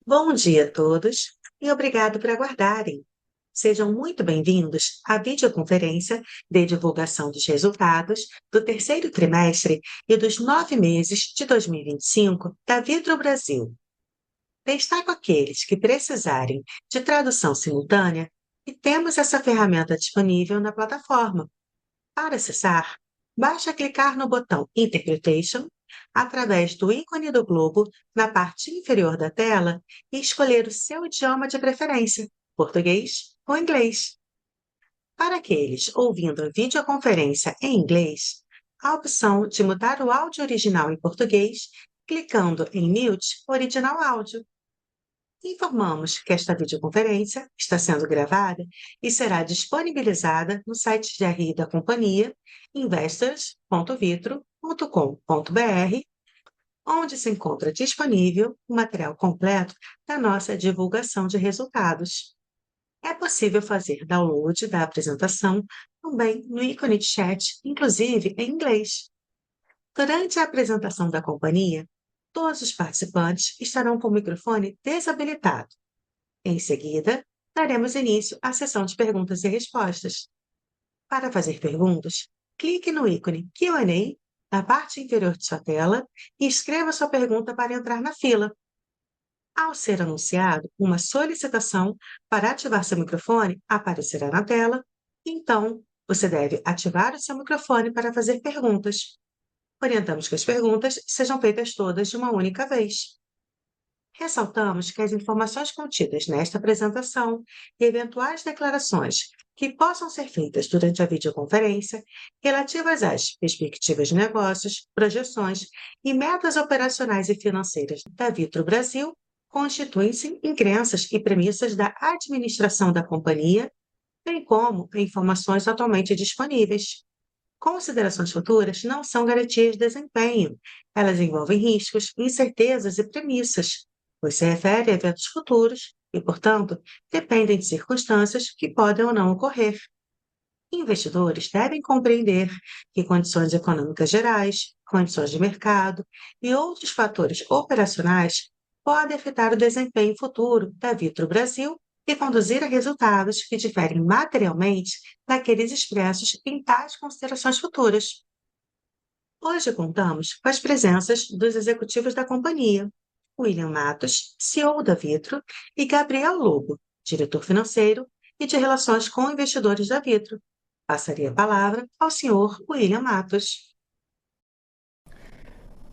Bom dia a todos e obrigado por aguardarem. Sejam muito bem-vindos à videoconferência de divulgação dos resultados do terceiro trimestre e dos 9 meses de 2025 da Vitro Brasil. Destaco aqueles que precisarem de tradução simultânea e temos essa ferramenta disponível na plataforma. Para acessar, basta clicar no botão Interpretation através do ícone do globo na parte inferior da tela e escolher o seu idioma de preferência, português ou inglês. Para aqueles ouvindo a videoconferência em inglês, a opção de mudar o áudio original em português, clicando em Mute Original Áudio. Informamos que esta videoconferência está sendo gravada e será disponibilizada no site de RI da companhia, investors.vitro.com.br, onde se encontra disponível o material completo da nossa divulgação de resultados. É possível fazer download da apresentação também no ícone de chat, inclusive em inglês. Durante a apresentação da companhia, todos os participantes estarão com o microfone desabilitado. Em seguida, daremos início à sessão de perguntas e respostas. Para fazer perguntas, clique no ícone Q&A na parte inferior de sua tela e escreva sua pergunta para entrar na fila. Ao ser anunciado uma solicitação para ativar seu microfone, aparecerá na tela, então você deve ativar o seu microfone para fazer perguntas. Orientamos que as perguntas sejam feitas todas de uma única vez. Ressaltamos que as informações contidas nesta apresentação e eventuais declarações que possam ser feitas durante a videoconferência relativas às perspectivas de negócios, projeções e metas operacionais e financeiras da Vitro Brasil constituem-se em crenças e premissas da administração da companhia, bem como em informações atualmente disponíveis. Considerações futuras não são garantias de desempenho. Elas envolvem riscos, incertezas e premissas, pois se refere a eventos futuros e, portanto, dependem de circunstâncias que podem ou não ocorrer. Investidores devem compreender que condições econômicas gerais, condições de mercado e outros fatores operacionais podem afetar o desempenho futuro da Vitro Brasil e conduzir a resultados que diferem materialmente daqueles expressos em tais considerações futuras. Hoje contamos com as presenças dos executivos da companhia, William Matos, CEO da Vitro, e Gabriel Lobo, diretor financeiro e de relações com investidores da Vitro. Passaria a palavra ao senhor William Matos.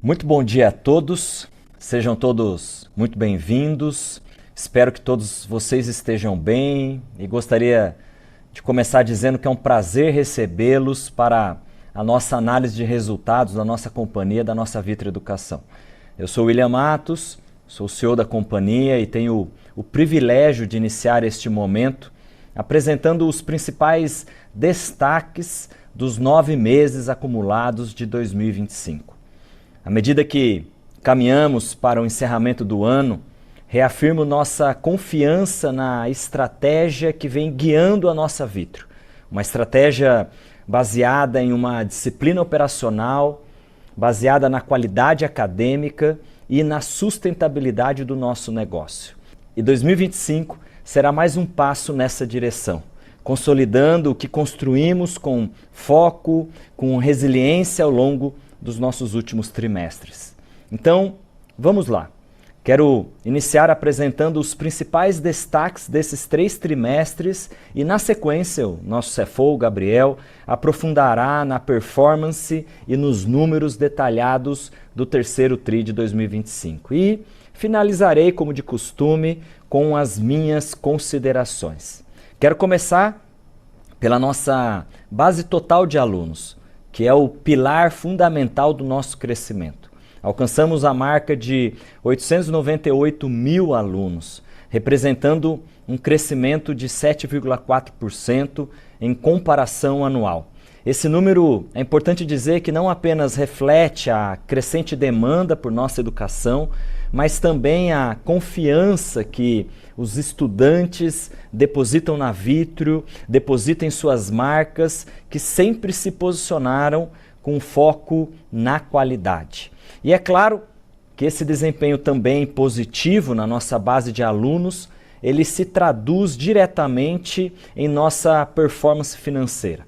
Muito bom dia a todos, sejam todos muito bem-vindos. Espero que todos vocês estejam bem e gostaria de começar dizendo que é um prazer recebê-los para a nossa análise de resultados da nossa companhia, da nossa Vitro Educação. Eu sou William Matos, sou o CEO da companhia e tenho o privilégio de iniciar este momento apresentando os principais destaques dos 9 meses acumulados de 2025. À medida que caminhamos para o encerramento do ano, reafirmo nossa confiança na estratégia que vem guiando a nossa Vitro. Uma estratégia baseada em uma disciplina operacional, baseada na qualidade acadêmica e na sustentabilidade do nosso negócio. E 2025 será mais um passo nessa direção, consolidando o que construímos com foco, com resiliência ao longo dos nossos últimos trimestres. Então, vamos lá. Quero iniciar apresentando os principais destaques desses 3 trimestres e, na sequência, o nosso CFO, Gabriel, aprofundará na performance e nos números detalhados do terceiro TRI de 2025. E finalizarei, como de costume, com as minhas considerações. Quero começar pela nossa base total de alunos, que é o pilar fundamental do nosso crescimento. Alcançamos a marca de 898 mil alunos, representando um crescimento de 7,4% em comparação anual. Esse número, é importante dizer que não apenas reflete a crescente demanda por nossa educação, mas também a confiança que os estudantes depositam na Vitro, depositam em suas marcas, que sempre se posicionaram com foco na qualidade. E é claro que esse desempenho também positivo na nossa base de alunos, ele se traduz diretamente em nossa performance financeira.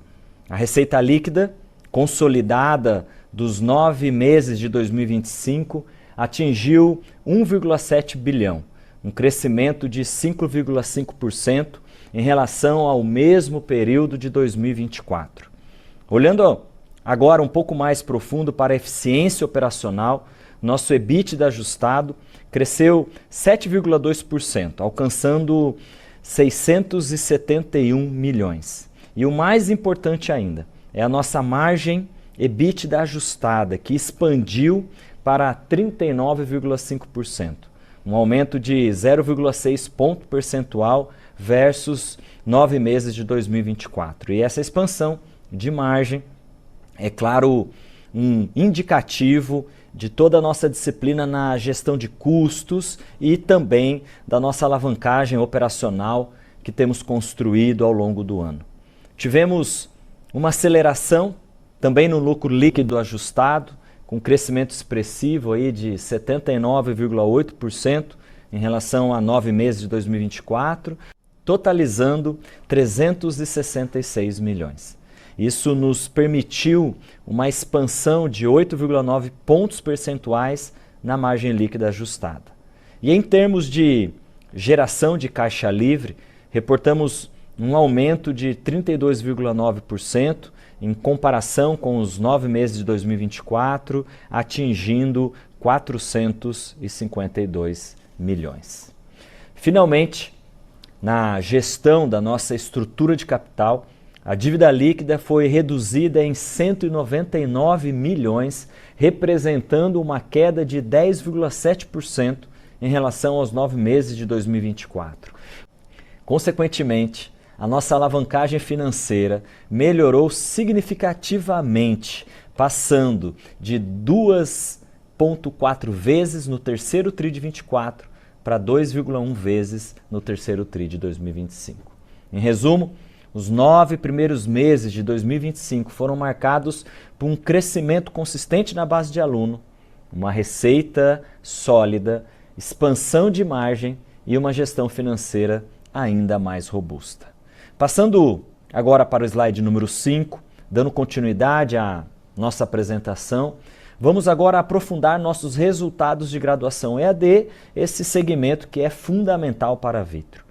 A receita líquida, consolidada dos 9 meses de 2025, atingiu 1,7 bilhão, um crescimento de 5,5% em relação ao mesmo período de 2024. Olhando agora um pouco mais profundo para a eficiência operacional, nosso EBITDA ajustado cresceu 7,2%, alcançando 671 milhões. E o mais importante ainda é a nossa margem EBITDA ajustada, que expandiu para 39,5%, um aumento de 0,6 ponto percentual versus 9 meses de 2024. E essa expansão de margem é, claro, um indicativo de toda a nossa disciplina na gestão de custos e também da nossa alavancagem operacional que temos construído ao longo do ano. Tivemos uma aceleração também no lucro líquido ajustado, com crescimento expressivo aí de 79,8% em relação a 9 meses de 2024, totalizando 366 milhões. Isso nos permitiu uma expansão de 8,9 pontos percentuais na margem líquida ajustada. E em termos de geração de caixa livre, reportamos um aumento de 32,9% em comparação com os 9 meses de 2024, atingindo 452 milhões. Finalmente, na gestão da nossa estrutura de capital, a dívida líquida foi reduzida em 199 milhões, representando uma queda de 10,7% em relação aos 9 meses de 2024. Consequentemente, a nossa alavancagem financeira melhorou significativamente, passando de 2,4 vezes no terceiro TRI de 24 para 2,1 vezes no terceiro TRI de 2025. Em resumo, os 9 primeiros meses de 2025 foram marcados por um crescimento consistente na base de aluno, uma receita sólida, expansão de margem e uma gestão financeira ainda mais robusta. Passando agora para o slide número 5, dando continuidade à nossa apresentação, vamos agora aprofundar nossos resultados de graduação EAD, esse segmento que é fundamental para a Vitro.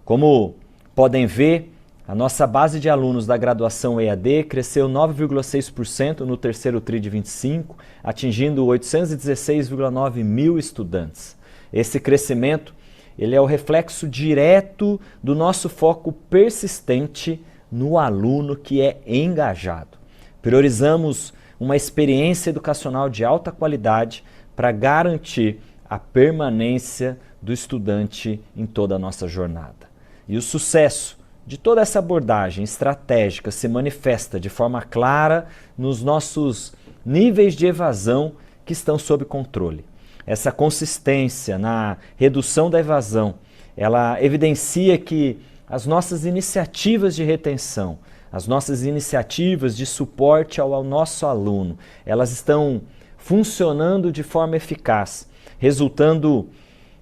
Como podem ver, a nossa base de alunos da graduação EAD cresceu 9,6% no terceiro TRI de 25, atingindo 816,9 mil estudantes. Esse crescimento ele é o reflexo direto do nosso foco persistente no aluno que é engajado. Priorizamos uma experiência educacional de alta qualidade para garantir a permanência do estudante em toda a nossa jornada. E o sucesso de toda essa abordagem estratégica se manifesta de forma clara nos nossos níveis de evasão que estão sob controle. Essa consistência na redução da evasão, ela evidencia que as nossas iniciativas de retenção, as nossas iniciativas de suporte ao nosso aluno, elas estão funcionando de forma eficaz, resultando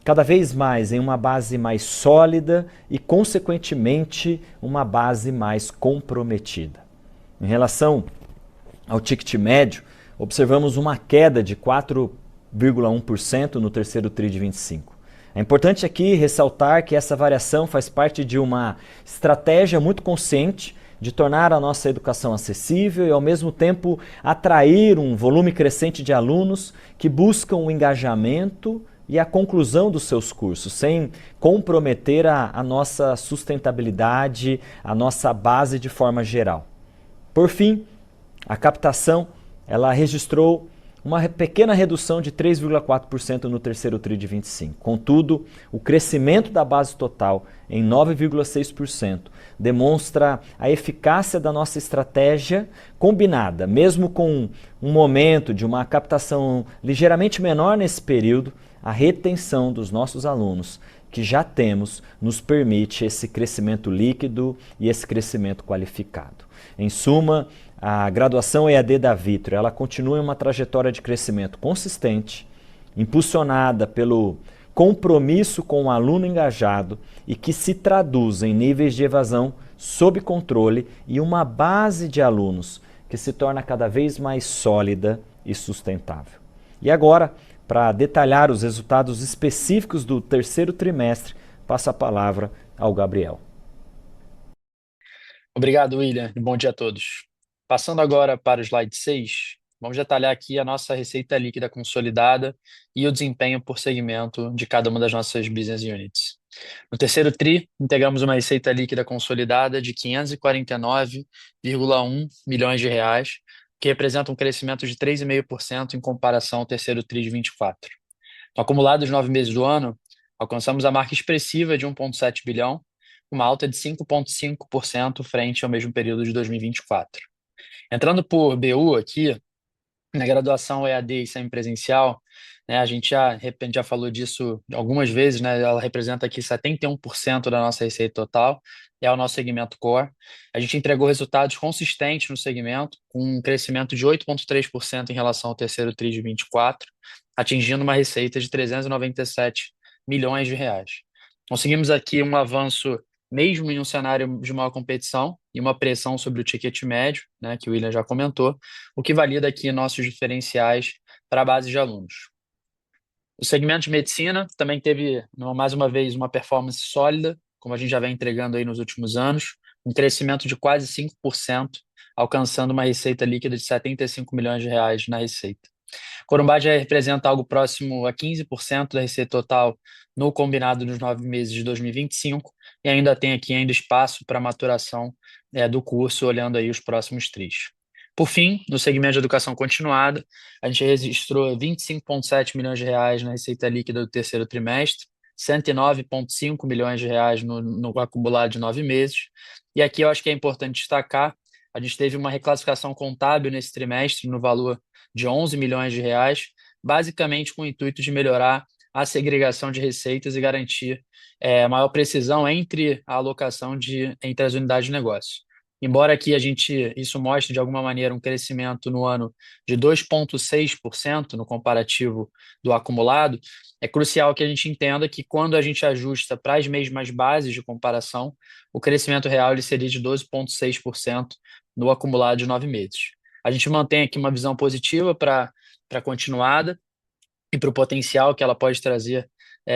cada vez mais em uma base mais sólida e, consequentemente, uma base mais comprometida. Em relação ao ticket médio, observamos uma queda de 4,1% no terceiro TRI de 25. É importante aqui ressaltar que essa variação faz parte de uma estratégia muito consciente de tornar a nossa educação acessível e, ao mesmo tempo, atrair um volume crescente de alunos que buscam o engajamento e a conclusão dos seus cursos, sem comprometer a nossa sustentabilidade, a nossa base de forma geral. Por fim, a captação ela registrou uma pequena redução de 3,4% no terceiro TRI de 25. Contudo, o crescimento da base total em 9,6% demonstra a eficácia da nossa estratégia combinada, mesmo com um momento de uma captação ligeiramente menor nesse período, a retenção dos nossos alunos que já temos nos permite esse crescimento líquido e esse crescimento qualificado. Em suma, a graduação EAD da Vitro, ela continua em uma trajetória de crescimento consistente, impulsionada pelo compromisso com o aluno engajado e que se traduz em níveis de evasão sob controle e uma base de alunos que se torna cada vez mais sólida e sustentável. E agora, para detalhar os resultados específicos do terceiro trimestre, passo a palavra ao Gabriel. Obrigado, William, e bom dia a todos. Passando agora para o slide 6, vamos detalhar aqui a nossa receita líquida consolidada e o desempenho por segmento de cada uma das nossas business units. No terceiro TRI, integramos uma receita líquida consolidada de 549,1 milhões de reais, que representa um crescimento de 3,5% em comparação ao terceiro TRI de 24. No acumulado dos 9 meses do ano, alcançamos a marca expressiva de 1,7 bilhão, uma alta de 5,5% frente ao mesmo período de 2024. Entrando por BU aqui, na graduação EAD e semipresencial, né, a gente já falou disso algumas vezes, né, ela representa aqui 71% da nossa receita total, é o nosso segmento core. A gente entregou resultados consistentes no segmento, com um crescimento de 8,3% em relação ao terceiro TRI de 24, atingindo uma receita de 397 milhões de reais. Conseguimos aqui um avanço mesmo em um cenário de maior competição e uma pressão sobre o ticket médio, né, que o William já comentou, o que valida aqui nossos diferenciais para a base de alunos. O segmento de medicina também teve, mais uma vez, uma performance sólida, como a gente já vem entregando aí nos últimos anos, um crescimento de quase 5%, alcançando uma receita líquida de 75 milhões de reais na receita. Corumbá já representa algo próximo a 15% da receita total no combinado nos 9 meses de 2025 e ainda tem aqui espaço para maturação do curso, olhando aí os próximos tris. Por fim, no segmento de educação continuada, a gente registrou 25,7 milhões de reais na receita líquida do terceiro trimestre, 109,5 milhões de reais no acumulado de 9 meses. E aqui eu acho que é importante destacar, a gente teve uma reclassificação contábil nesse trimestre no valor de 11 milhões de reais, basicamente com o intuito de melhorar a segregação de receitas e garantir maior precisão entre a alocação entre as unidades de negócio. Embora aqui isso mostre de alguma maneira um crescimento no ano de 2,6% no comparativo do acumulado, é crucial que a gente entenda que quando a gente ajusta para as mesmas bases de comparação, o crescimento real ele seria de 12,6% no acumulado de 9 meses. A gente mantém aqui uma visão positiva para a continuada e para o potencial que ela pode trazer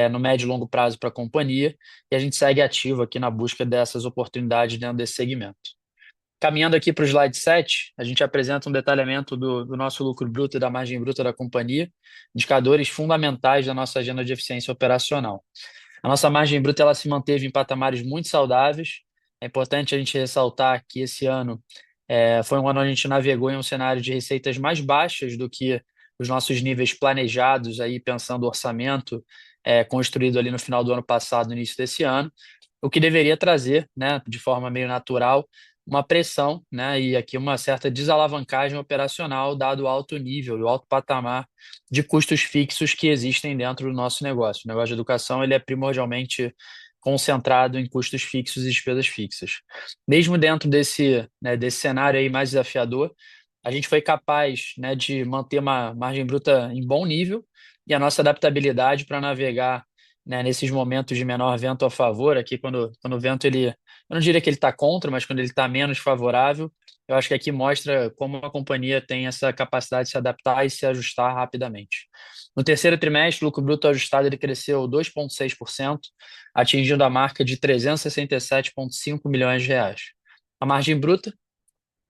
no médio e longo prazo para a companhia, e a gente segue ativo aqui na busca dessas oportunidades dentro desse segmento. Caminhando aqui para o slide 7, a gente apresenta um detalhamento do nosso lucro bruto e da margem bruta da companhia, indicadores fundamentais da nossa agenda de eficiência operacional. A nossa margem bruta ela se manteve em patamares muito saudáveis. É importante a gente ressaltar que esse ano foi um ano onde a gente navegou em um cenário de receitas mais baixas do que os nossos níveis planejados, aí pensando o orçamento construído ali no final do ano passado, no início desse ano, o que deveria trazer, né, de forma meio natural, uma pressão, né, e aqui uma certa desalavancagem operacional, dado o alto nível e o alto patamar de custos fixos que existem dentro do nosso negócio. O negócio de educação ele é primordialmente concentrado em custos fixos e despesas fixas. Mesmo dentro desse cenário aí mais desafiador, a gente foi capaz, né, de manter uma margem bruta em bom nível e a nossa adaptabilidade para navegar, né, nesses momentos de menor vento a favor, aqui quando o vento eu não diria que ele está contra, mas quando ele está menos favorável, eu acho que aqui mostra como a companhia tem essa capacidade de se adaptar e se ajustar rapidamente. No terceiro trimestre, o lucro bruto ajustado ele cresceu 2,6%, atingindo a marca de 367,5 milhões de reais. A margem bruta,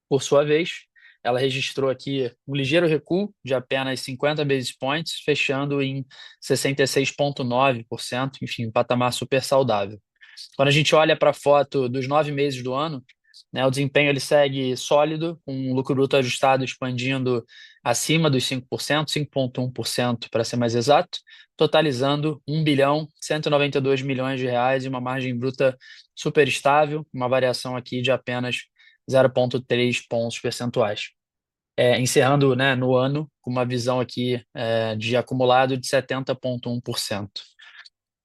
por sua vez, ela registrou aqui um ligeiro recuo de apenas 50 basis points, fechando em 66,9%, enfim, um patamar super saudável. Quando a gente olha para a foto dos 9 meses do ano, né, o desempenho ele segue sólido, com um lucro bruto ajustado expandindo acima dos 5%, 5,1% para ser mais exato, totalizando 1 bilhão 192 milhões de reais e uma margem bruta super estável, uma variação aqui de apenas 0,3 pontos percentuais. Encerrando, né, no ano com uma visão aqui de acumulado de 70,1%.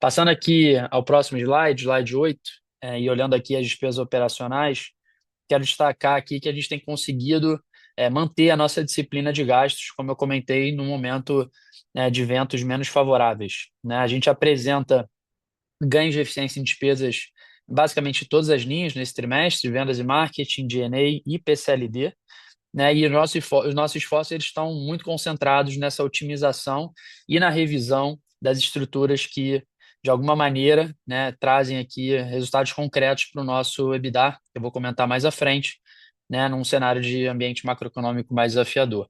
Passando aqui ao próximo slide 8, e olhando aqui as despesas operacionais, quero destacar aqui que a gente tem conseguido manter a nossa disciplina de gastos, como eu comentei, no momento, né, de ventos menos favoráveis, né? A gente apresenta ganhos de eficiência em despesas basicamente todas as linhas nesse trimestre, vendas e marketing, G&A e PCLD, né? E os nossos esforços eles estão muito concentrados nessa otimização e na revisão das estruturas que, de alguma maneira, né, trazem aqui resultados concretos para o nosso EBITDA, que eu vou comentar mais à frente, né, num cenário de ambiente macroeconômico mais desafiador.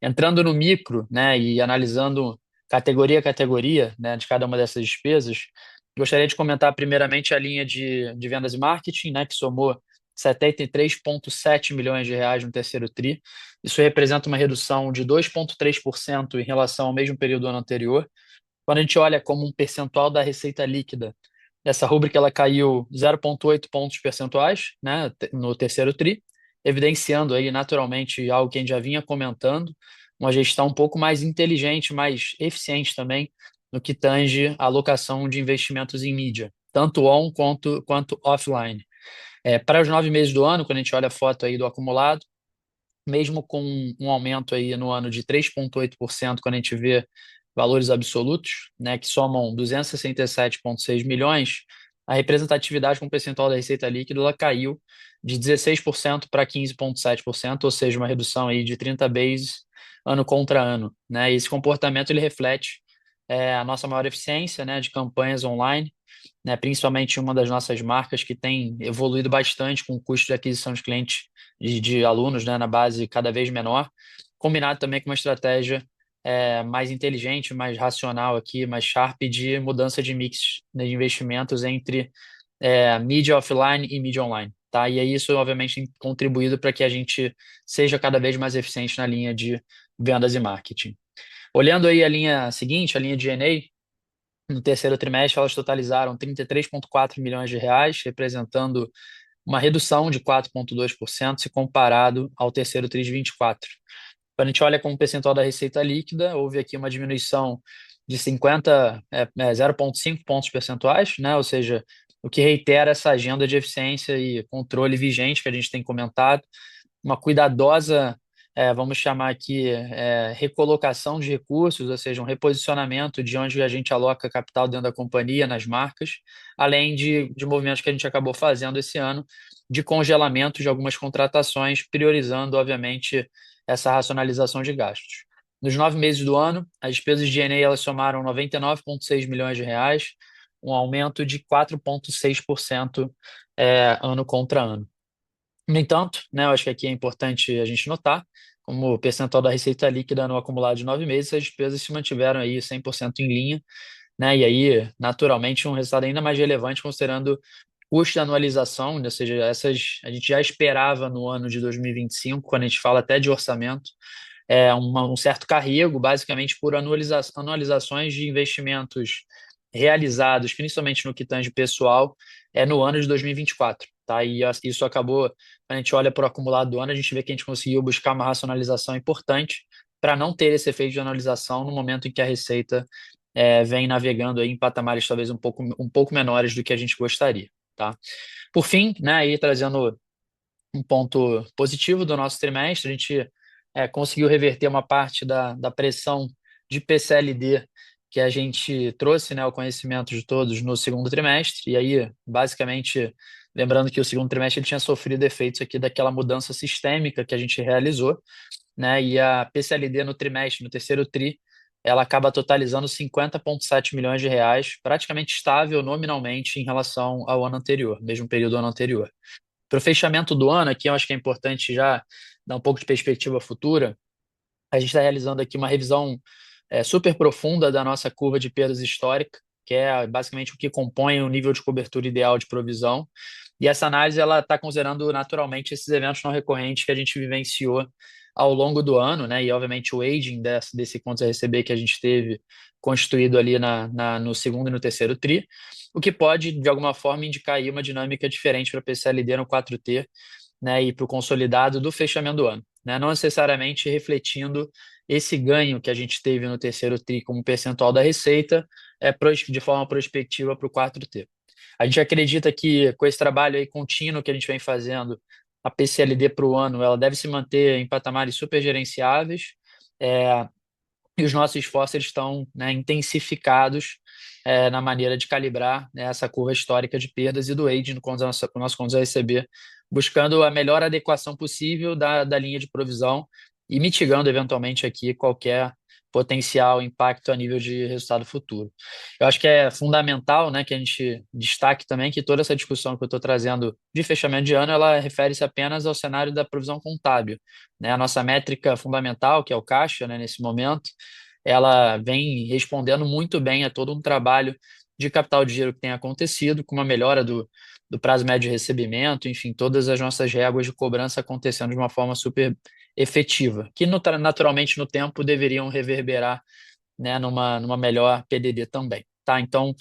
Entrando no micro, né, e analisando categoria a categoria, né, de cada uma dessas despesas, gostaria de comentar primeiramente a linha de vendas e marketing, né, que somou 73,7 milhões de reais no terceiro TRI. Isso representa uma redução de 2,3% em relação ao mesmo período do ano anterior. Quando a gente olha como um percentual da receita líquida, essa rúbrica ela caiu 0,8 pontos percentuais, né, no terceiro TRI, evidenciando aí naturalmente algo que a gente já vinha comentando, uma gestão um pouco mais inteligente, mais eficiente também no que tange a alocação de investimentos em mídia, tanto on quanto offline. Para os 9 meses do ano, quando a gente olha a foto aí do acumulado, mesmo com um aumento aí no ano de 3,8%, quando a gente vê valores absolutos, né, que somam 267,6 milhões, a representatividade com o percentual da receita líquida ela caiu de 16% para 15,7%, ou seja, uma redução aí de 30 bases ano contra ano, né? E esse comportamento ele reflete a nossa maior eficiência, né, de campanhas online, né, principalmente uma das nossas marcas que tem evoluído bastante com o custo de aquisição de clientes de alunos, né, na base cada vez menor, combinado também com uma estratégia mais inteligente, mais racional aqui, mais sharp de mudança de mix, né, de investimentos entre mídia offline e mídia online. Tá? E aí isso, obviamente, tem contribuído para que a gente seja cada vez mais eficiente na linha de vendas e marketing. Olhando aí a linha seguinte, a linha de G&A, no terceiro trimestre elas totalizaram 33,4 milhões de reais, representando uma redução de 4,2% se comparado ao terceiro TRI de 24. Quando a gente olha como percentual da receita líquida, houve aqui uma diminuição de 0,5 pontos percentuais, né? Ou seja, o que reitera essa agenda de eficiência e controle vigente que a gente tem comentado, uma cuidadosa, vamos chamar aqui, recolocação de recursos, ou seja, um reposicionamento de onde a gente aloca capital dentro da companhia, nas marcas, além de movimentos que a gente acabou fazendo esse ano, de congelamento de algumas contratações, priorizando, obviamente, essa racionalização de gastos. Nos 9 meses do ano, as despesas de G&A elas somaram 99,6 milhões de reais, um aumento de 4,6% ano contra ano. No entanto, né, eu acho que aqui é importante a gente notar, como o percentual da receita líquida no acumulado de 9 meses, as despesas se mantiveram aí 100% em linha, né, e aí, naturalmente, um resultado ainda mais relevante considerando custo de anualização, ou seja, essas a gente já esperava no ano de 2025, quando a gente fala até de orçamento, um certo carrego, basicamente por anualizações de investimentos realizados, principalmente no que tange pessoal, no ano de 2024. Tá? E isso acabou, quando a gente olha para o acumulado do ano, a gente vê que a gente conseguiu buscar uma racionalização importante para não ter esse efeito de anualização no momento em que a receita vem navegando aí em patamares talvez um pouco menores do que a gente gostaria. Tá? Por fim, né, aí trazendo um ponto positivo do nosso trimestre, a gente conseguiu reverter uma parte da pressão de PCLD que a gente trouxe, né, ao conhecimento de todos no segundo trimestre, e aí, basicamente, lembrando que o segundo trimestre ele tinha sofrido efeitos aqui daquela mudança sistêmica que a gente realizou, né, e a PCLD no trimestre, no terceiro TRI, ela acaba totalizando 50,7 milhões de reais, praticamente estável nominalmente em relação ao ano anterior, mesmo período do ano anterior. Para o fechamento do ano, aqui eu acho que é importante já dar um pouco de perspectiva futura. A gente está realizando aqui uma revisão super profunda da nossa curva de perdas histórica, que é basicamente o que compõe o nível de cobertura ideal de provisão. E essa análise ela está considerando naturalmente esses eventos não recorrentes que a gente vivenciou ao longo do ano, né? E obviamente o aging desse contas a receber que a gente teve constituído ali no segundo e no terceiro TRI, o que pode, de alguma forma, indicar aí uma dinâmica diferente para a PCLD no 4T, né, e para o consolidado do fechamento do ano, né? Não necessariamente refletindo esse ganho que a gente teve no terceiro TRI como percentual da receita de forma prospectiva para o 4T. A gente acredita que com esse trabalho aí contínuo que a gente vem fazendo a PCLD para o ano ela deve se manter em patamares super gerenciáveis, é, e os nossos esforços eles estão, né, intensificados na maneira de calibrar, né, essa curva histórica de perdas e do aging com o nosso contas a receber, buscando a melhor adequação possível da linha de provisão e mitigando eventualmente aqui qualquer potencial impacto a nível de resultado futuro. Eu acho que é fundamental, né, que a gente destaque também que toda essa discussão que eu estou trazendo de fechamento de ano, ela refere-se apenas ao cenário da provisão contábil, né? A nossa métrica fundamental, que é o caixa, né, nesse momento, ela vem respondendo muito bem a todo um trabalho de capital de giro que tem acontecido, com uma melhora do prazo médio de recebimento, enfim, todas as nossas réguas de cobrança acontecendo de uma forma super efetiva, que naturalmente no tempo deveriam reverberar, né, numa melhor PDD também. Tá? Então,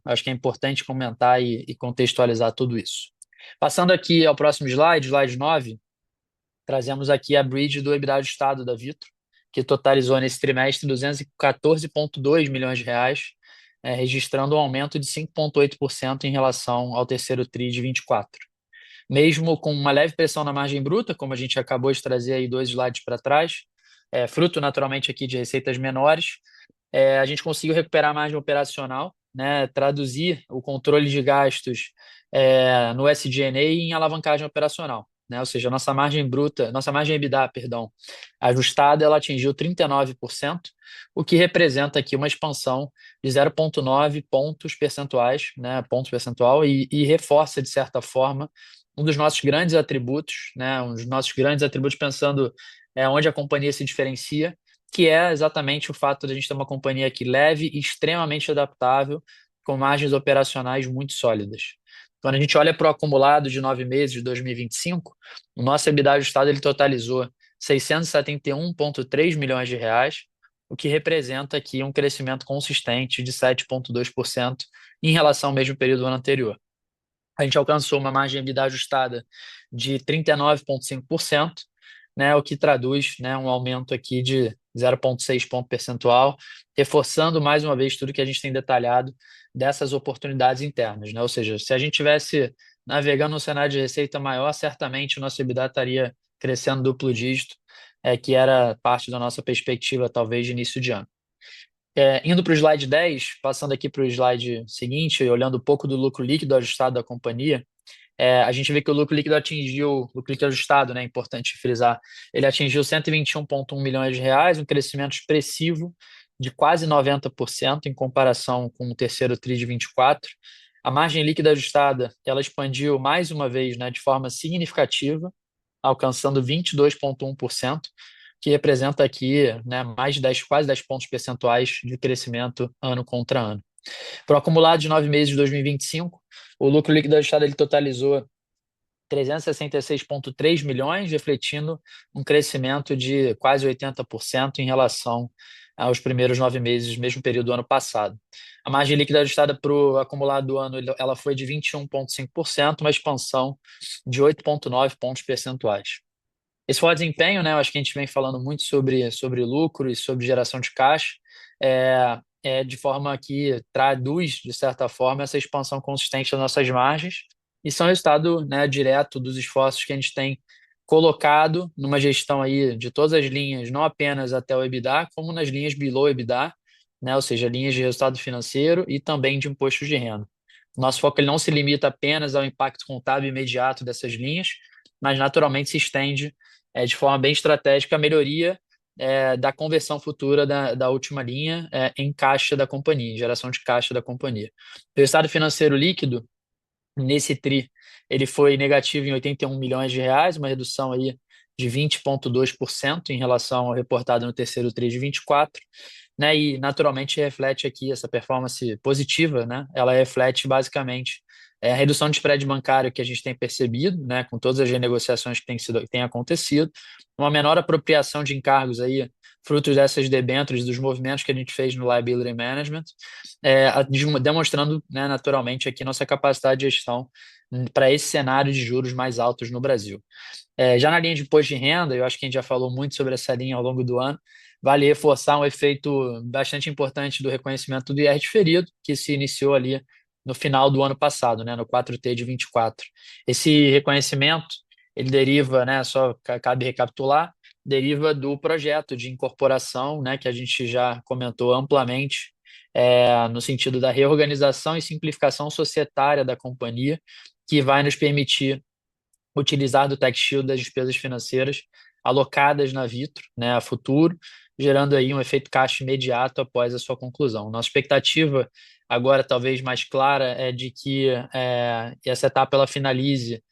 acho que é importante comentar e contextualizar tudo isso. Passando aqui ao próximo slide, slide 9, trazemos aqui a bridge do EBITDA ajustado da Vitro, que totalizou nesse trimestre 214,2 milhões de reais, registrando um aumento de 5,8% em relação ao terceiro TRI de 24. Mesmo com uma leve pressão na margem bruta, como a gente acabou de trazer aí 2 slides para trás, fruto naturalmente aqui de receitas menores, a gente conseguiu recuperar a margem operacional, né, traduzir o controle de gastos no SG&A em alavancagem operacional, né, ou seja, nossa margem bruta, nossa margem EBITDA, perdão, ajustada, ela atingiu 39%, o que representa aqui uma expansão de 0,9 pontos percentuais, né, pontos percentual, e reforça, de certa forma, um dos nossos grandes atributos, né, um dos nossos grandes atributos pensando onde a companhia se diferencia, que é exatamente o fato de a gente ter uma companhia aqui leve e extremamente adaptável, com margens operacionais muito sólidas. Quando a gente olha para o acumulado de 9 meses de 2025, o nosso EBITDA ajustado ele totalizou 671,3 milhões de reais, o que representa aqui um crescimento consistente de 7,2% em relação ao mesmo período do ano anterior. A gente alcançou uma margem EBITDA ajustada de 39,5%, né, o que traduz, né, um aumento aqui de 0,6 ponto percentual, reforçando mais uma vez tudo que a gente tem detalhado dessas oportunidades internas, né? Ou seja, se a gente tivesse navegando num cenário de receita maior, certamente o nosso EBITDA estaria crescendo duplo dígito, que era parte da nossa perspectiva, talvez, de início de ano. Indo para o slide 10, passando aqui para o slide seguinte, olhando um pouco do lucro líquido ajustado da companhia, a gente vê que o lucro líquido lucro líquido ajustado, né, é importante frisar, ele atingiu 121,1 milhões de reais, um crescimento expressivo de quase 90% em comparação com o terceiro TRI de 24. A margem líquida ajustada, ela expandiu mais uma vez, né, de forma significativa, alcançando 22,1%, que representa aqui, né, mais de 10, quase 10 pontos percentuais de crescimento ano contra ano. Para o acumulado de 9 meses de 2025, o lucro líquido ajustado ele totalizou 366,3 milhões, refletindo um crescimento de quase 80% em relação aos primeiros 9 meses, mesmo período do ano passado. A margem líquida ajustada para o acumulado do ano ela foi de 21,5%, uma expansão de 8,9 pontos percentuais. Esse foi o desempenho, né? Eu acho que a gente vem falando muito sobre lucro e sobre geração de caixa, de forma que traduz, de certa forma, essa expansão consistente das nossas margens, e são resultado, né, direto dos esforços que a gente tem colocado numa gestão aí de todas as linhas, não apenas até o EBITDA, como nas linhas below EBITDA, né? Ou seja, linhas de resultado financeiro e também de imposto de renda. Nosso foco ele não se limita apenas ao impacto contábil imediato dessas linhas, mas naturalmente se estende de forma bem estratégica a melhoria da conversão futura da última linha em caixa da companhia, em geração de caixa da companhia. O resultado financeiro líquido, nesse TRI, ele foi negativo em 81 milhões de reais, uma redução aí de 20,2% em relação ao reportado no terceiro TRI de 24, né? E naturalmente reflete aqui essa performance positiva, né? Ela reflete basicamente a redução de spread bancário que a gente tem percebido, né? Com todas as renegociações que têm acontecido, uma menor apropriação de encargos aí, frutos dessas debêntures, dos movimentos que a gente fez no liability management, demonstrando, né, naturalmente aqui nossa capacidade de gestão para esse cenário de juros mais altos no Brasil. Já na linha de imposto de renda, eu acho que a gente já falou muito sobre essa linha ao longo do ano, vale reforçar um efeito bastante importante do reconhecimento do IR diferido, que se iniciou ali no final do ano passado, né, no 4T de 24. Esse reconhecimento ele deriva, né, só cabe recapitular, deriva do projeto de incorporação, né, que a gente já comentou amplamente, no sentido da reorganização e simplificação societária da companhia, que vai nos permitir utilizar do tax shield das despesas financeiras alocadas na Vitro, né, a futuro, gerando aí um efeito caixa imediato após a sua conclusão. Nossa expectativa agora, talvez mais clara, é de que essa etapa ela finalize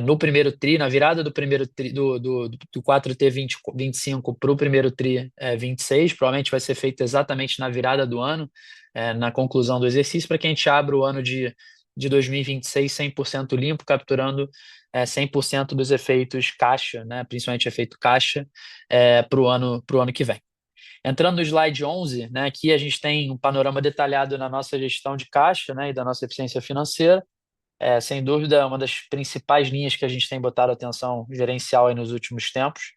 no primeiro TRI, na virada do primeiro TRI, do 4T 25 para o primeiro TRI 26, provavelmente vai ser feito exatamente na virada do ano, na conclusão do exercício, para que a gente abra o ano de 2026 100% limpo, capturando 100% dos efeitos caixa, né, principalmente efeito caixa, para o ano que vem. Entrando no slide 11, né, aqui a gente tem um panorama detalhado na nossa gestão de caixa, né, e da nossa eficiência financeira. Sem dúvida, uma das principais linhas que a gente tem botado atenção gerencial aí nos últimos tempos.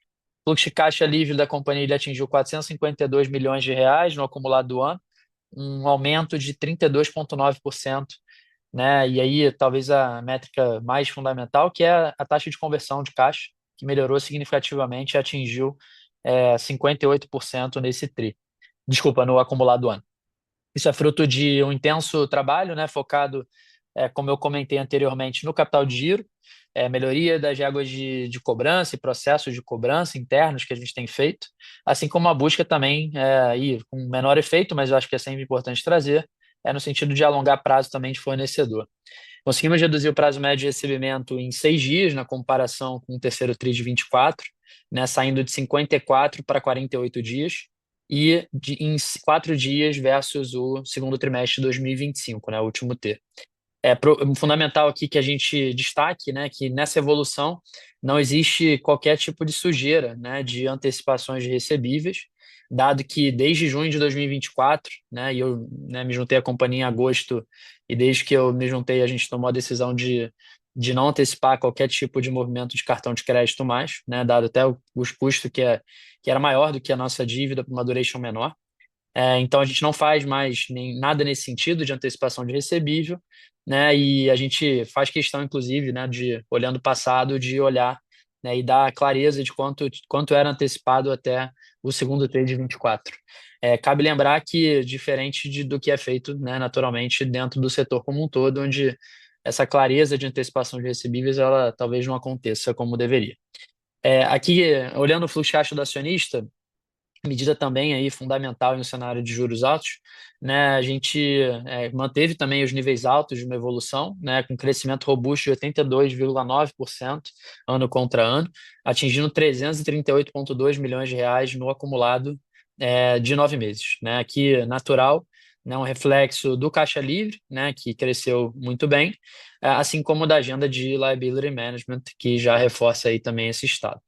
O fluxo de caixa livre da companhia ele atingiu 452 milhões de reais no acumulado do ano, um aumento de 32,9%, né? E aí, talvez a métrica mais fundamental, que é a taxa de conversão de caixa, que melhorou significativamente e atingiu 58% nesse TRI. Desculpa, no acumulado do ano. Isso é fruto de um intenso trabalho, né, focado, como eu comentei anteriormente, no capital de giro, melhoria das regras de cobrança e processos de cobrança internos que a gente tem feito, assim como a busca também, aí, com menor efeito, mas eu acho que é sempre importante trazer, no sentido de alongar prazo também de fornecedor. Conseguimos reduzir o prazo médio de recebimento em 6 dias, na comparação com o terceiro TRI de 24, né, saindo de 54 para 48 dias, e em 4 dias versus o segundo trimestre de 2025, né, o último T. Fundamental aqui que a gente destaque, né, que nessa evolução não existe qualquer tipo de sujeira, né, de antecipações de recebíveis, dado que desde junho de 2024, né, e eu, né, me juntei à companhia em agosto, e desde que eu me juntei a gente tomou a decisão de não antecipar qualquer tipo de movimento de cartão de crédito mais, né, dado até os custos que era maior do que a nossa dívida para uma duration menor. Então a gente não faz mais nem nada nesse sentido de antecipação de recebível, né? E a gente faz questão, inclusive, né, de olhando o passado, de olhar, né, e dar clareza de quanto era antecipado até o segundo TRI de 24. Cabe lembrar que diferente do que é feito, né, naturalmente dentro do setor como um todo, onde essa clareza de antecipação de recebíveis ela talvez não aconteça como deveria. Aqui, olhando o fluxo de caixa do acionista, medida também aí fundamental em um cenário de juros altos, né? A gente manteve também os níveis altos de uma evolução, né? Com crescimento robusto de 82,9% ano contra ano, atingindo 338,2 milhões de reais no acumulado de 9 meses, né? Aqui natural, né? Um reflexo do caixa livre, né? Que cresceu muito bem, assim como da agenda de liability management, que já reforça aí também esse estado.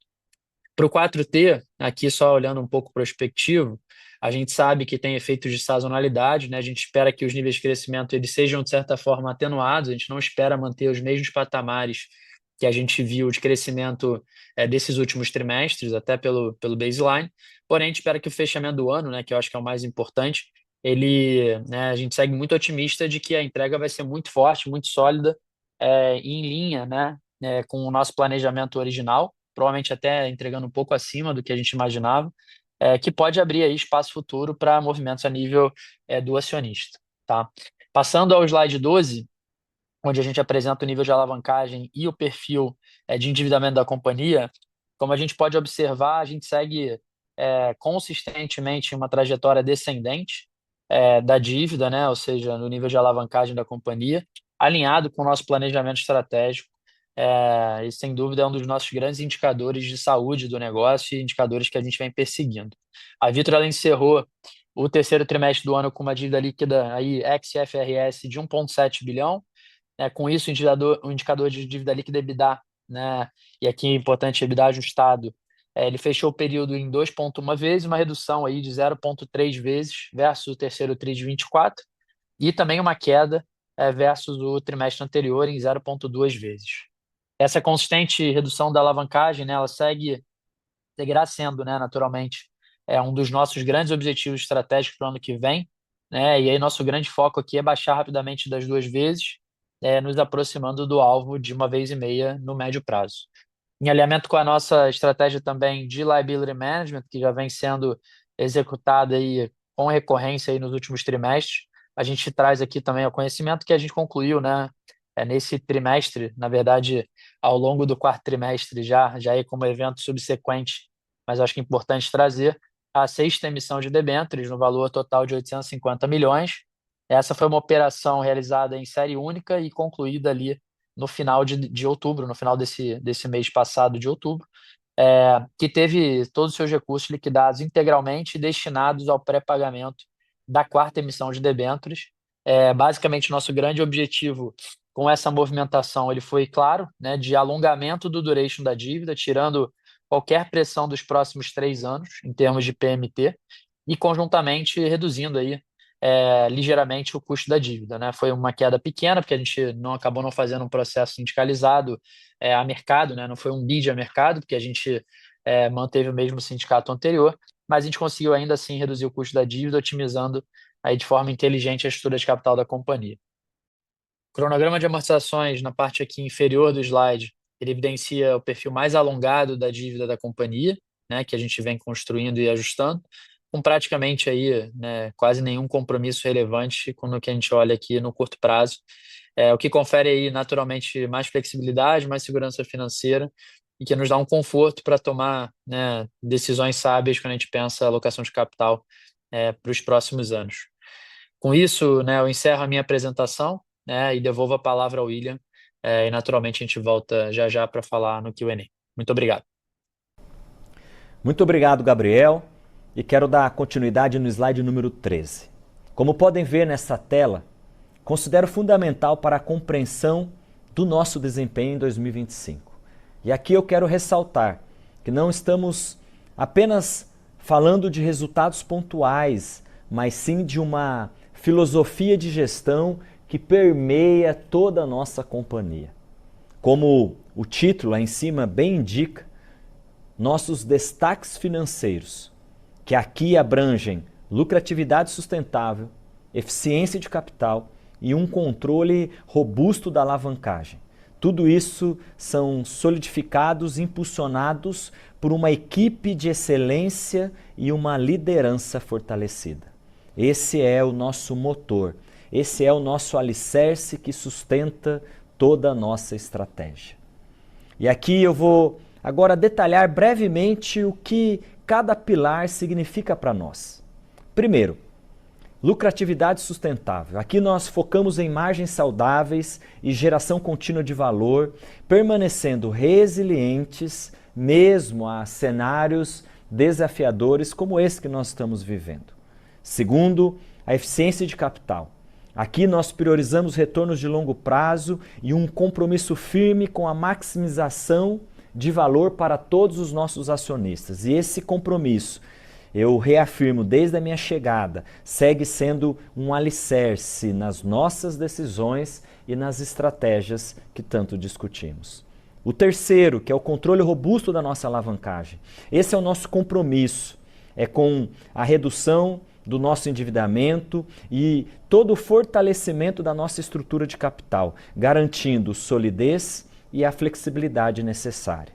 Para o 4T, aqui só olhando um pouco prospectivo, a gente sabe que tem efeitos de sazonalidade, né? A gente espera que os níveis de crescimento eles sejam, de certa forma, atenuados, a gente não espera manter os mesmos patamares que a gente viu de crescimento desses últimos trimestres, até pelo baseline, porém a gente espera que o fechamento do ano, né, que eu acho que é o mais importante, né, a gente segue muito otimista de que a entrega vai ser muito forte, muito sólida, em linha, né, com o nosso planejamento original, provavelmente até entregando um pouco acima do que a gente imaginava, que pode abrir aí espaço futuro para movimentos a nível do acionista. Tá? Passando ao slide 12, onde a gente apresenta o nível de alavancagem e o perfil de endividamento da companhia, como a gente pode observar, a gente segue consistentemente uma trajetória descendente da dívida, né? Ou seja, no nível de alavancagem da companhia, alinhado com o nosso planejamento estratégico. E sem dúvida é um dos nossos grandes indicadores de saúde do negócio e indicadores que a gente vem perseguindo. A Vitro ela encerrou o terceiro trimestre do ano com uma dívida líquida aí ex-IFRS de 1,7 bilhão. Com isso, o indicador de dívida líquida EBITDA, né, e aqui é importante EBITDA ajustado, ele fechou o período em 2,1 vezes, uma redução aí de 0,3 vezes versus o terceiro TRI de 24, e também uma queda versus o trimestre anterior em 0,2 vezes. Essa consistente redução da alavancagem, né, ela seguirá sendo, né, naturalmente, um dos nossos grandes objetivos estratégicos para o ano que vem, né, e aí nosso grande foco aqui é baixar rapidamente das 2 vezes, nos aproximando do alvo de 1,5 vezes no médio prazo. Em alinhamento com a nossa estratégia também de liability management, que já vem sendo executada aí com recorrência aí nos últimos trimestres, a gente traz aqui também o conhecimento que a gente concluiu, né, nesse trimestre, na verdade, ao longo do quarto trimestre já é como evento subsequente, mas acho que é importante trazer a sexta emissão de debêntures no valor total de 850 milhões. Essa foi uma operação realizada em série única e concluída ali no final de outubro, no final desse mês passado de outubro, que teve todos os seus recursos liquidados integralmente e destinados ao pré-pagamento da quarta emissão de debêntures. Basicamente, nosso grande objetivo com essa movimentação ele foi claro, né, de alongamento do duration da dívida, tirando qualquer pressão dos próximos 3 anos em termos de PMT e conjuntamente reduzindo aí ligeiramente o custo da dívida, né? Foi uma queda pequena, porque a gente acabou não fazendo um processo sindicalizado a mercado, né? Não foi um bid a mercado, porque a gente manteve o mesmo sindicato anterior, mas a gente conseguiu ainda assim reduzir o custo da dívida, otimizando aí de forma inteligente a estrutura de capital da companhia. O cronograma de amortizações na parte aqui inferior do slide, ele evidencia o perfil mais alongado da dívida da companhia, né, que a gente vem construindo e ajustando, com praticamente aí, né, quase nenhum compromisso relevante quando que a gente olha aqui no curto prazo, o que confere aí naturalmente mais flexibilidade, mais segurança financeira e que nos dá um conforto para tomar, né, decisões sábias quando a gente pensa a alocação de capital para os próximos anos. Com isso, né, eu encerro a minha apresentação, né, e devolvo a palavra ao William, e naturalmente a gente volta já já para falar no Q&A. Muito obrigado. Muito obrigado, Gabriel, e quero dar continuidade no slide número 13. Como podem ver nessa tela, considero fundamental para a compreensão do nosso desempenho em 2025. E aqui eu quero ressaltar que não estamos apenas falando de resultados pontuais, mas sim de uma filosofia de gestão que permeia toda a nossa companhia. Como o título lá em cima bem indica, nossos destaques financeiros, que aqui abrangem lucratividade sustentável, eficiência de capital e um controle robusto da alavancagem. Tudo isso são solidificados e impulsionados por uma equipe de excelência e uma liderança fortalecida. Esse é o nosso motor, esse é o nosso alicerce que sustenta toda a nossa estratégia. E aqui eu vou agora detalhar brevemente o que cada pilar significa para nós. Primeiro, lucratividade sustentável. Aqui nós focamos em margens saudáveis e geração contínua de valor, permanecendo resilientes mesmo a cenários desafiadores como esse que nós estamos vivendo. Segundo, a eficiência de capital. Aqui nós priorizamos retornos de longo prazo e um compromisso firme com a maximização de valor para todos os nossos acionistas. E esse compromisso, eu reafirmo desde a minha chegada, segue sendo um alicerce nas nossas decisões e nas estratégias que tanto discutimos. O terceiro, que é o controle robusto da nossa alavancagem. Esse é o nosso compromisso, é com a redução do nosso endividamento e todo o fortalecimento da nossa estrutura de capital, garantindo solidez e a flexibilidade necessária.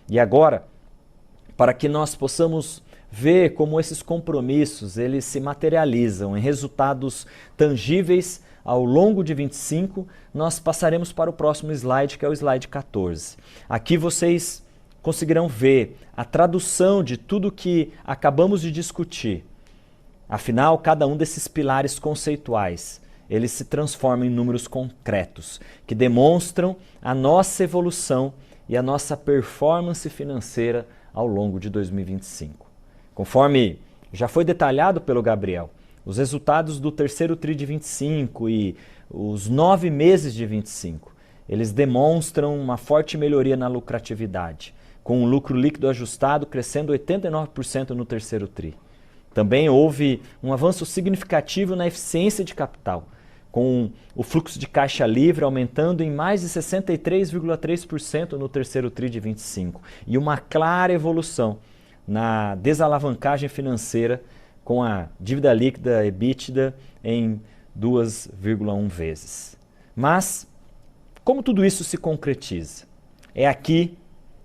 E agora, para que nós possamos ver como esses compromissos eles se materializam em resultados tangíveis ao longo de 25, nós passaremos para o próximo slide, que é o slide 14. Aqui vocês conseguirão ver a tradução de tudo que acabamos de discutir. Afinal, cada um desses pilares conceituais, eles se transformam em números concretos, que demonstram a nossa evolução e a nossa performance financeira ao longo de 2025. Conforme já foi detalhado pelo Gabriel, os resultados do terceiro TRI de 25 e os 9 meses de 25, eles demonstram uma forte melhoria na lucratividade, com o lucro líquido ajustado crescendo 89% no terceiro TRI. Também houve um avanço significativo na eficiência de capital, com o fluxo de caixa livre aumentando em mais de 63,3% no terceiro TRI de 25 e uma clara evolução na desalavancagem financeira com a dívida líquida EBITDA em 2,1 vezes. Mas, como tudo isso se concretiza? É aqui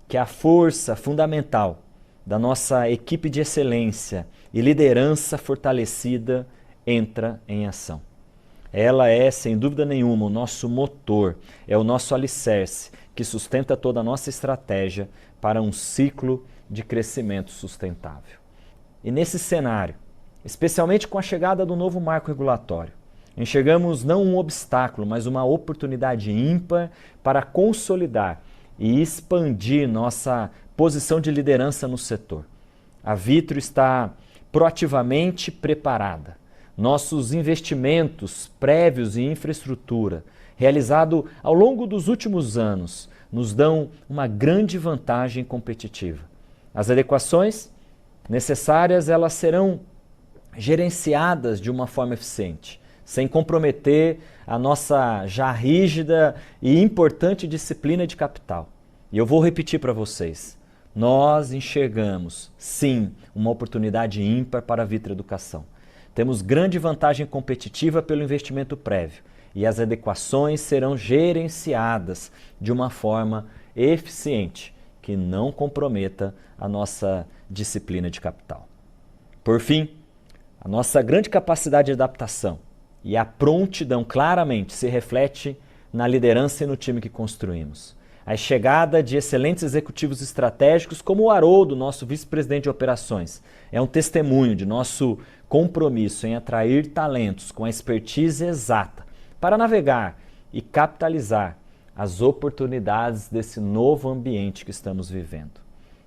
que a força fundamental da nossa equipe de excelência e liderança fortalecida entra em ação. Ela é, sem dúvida nenhuma, o nosso motor, é o nosso alicerce que sustenta toda a nossa estratégia para um ciclo de crescimento sustentável. E nesse cenário, especialmente com a chegada do novo marco regulatório, enxergamos não um obstáculo, mas uma oportunidade ímpar para consolidar e expandir nossa posição de liderança no setor. A Vitro está proativamente preparada. Nossos investimentos prévios em infraestrutura, realizado ao longo dos últimos anos, nos dão uma grande vantagem competitiva. As adequações necessárias, elas serão gerenciadas de uma forma eficiente, sem comprometer a nossa já rígida e importante disciplina de capital. E eu vou repetir para vocês. Nós enxergamos, sim, uma oportunidade ímpar para a Vitro Educação. Temos grande vantagem competitiva pelo investimento prévio e as adequações serão gerenciadas de uma forma eficiente, que não comprometa a nossa disciplina de capital. Por fim, a nossa grande capacidade de adaptação e a prontidão claramente se reflete na liderança e no time que construímos. A chegada de excelentes executivos estratégicos como o Haroldo, nosso vice-presidente de operações, é um testemunho de nosso compromisso em atrair talentos com a expertise exata para navegar e capitalizar as oportunidades desse novo ambiente que estamos vivendo.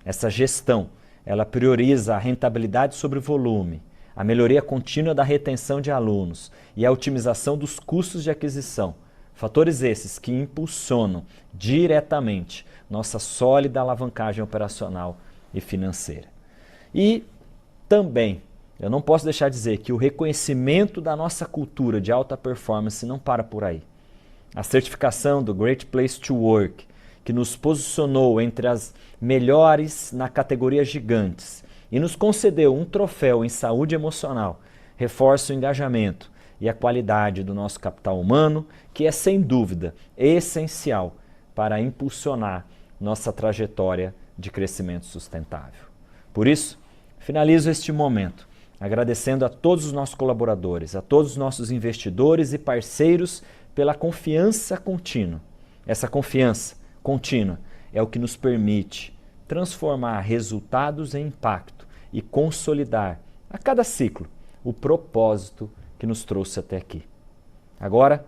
Essa gestão, ela prioriza a rentabilidade sobre o volume, a melhoria contínua da retenção de alunos e a otimização dos custos de aquisição. Fatores esses que impulsionam diretamente nossa sólida alavancagem operacional e financeira. E também, eu não posso deixar de dizer que o reconhecimento da nossa cultura de alta performance não para por aí. A certificação do Great Place to Work, que nos posicionou entre as melhores na categoria gigantes e nos concedeu um troféu em saúde emocional, reforça o engajamento e a qualidade do nosso capital humano, que é sem dúvida essencial para impulsionar nossa trajetória de crescimento sustentável. Por isso, finalizo este momento agradecendo a todos os nossos colaboradores, a todos os nossos investidores e parceiros pela confiança contínua. Essa confiança contínua é o que nos permite transformar resultados em impacto e consolidar a cada ciclo o propósito que nos trouxe até aqui. Agora,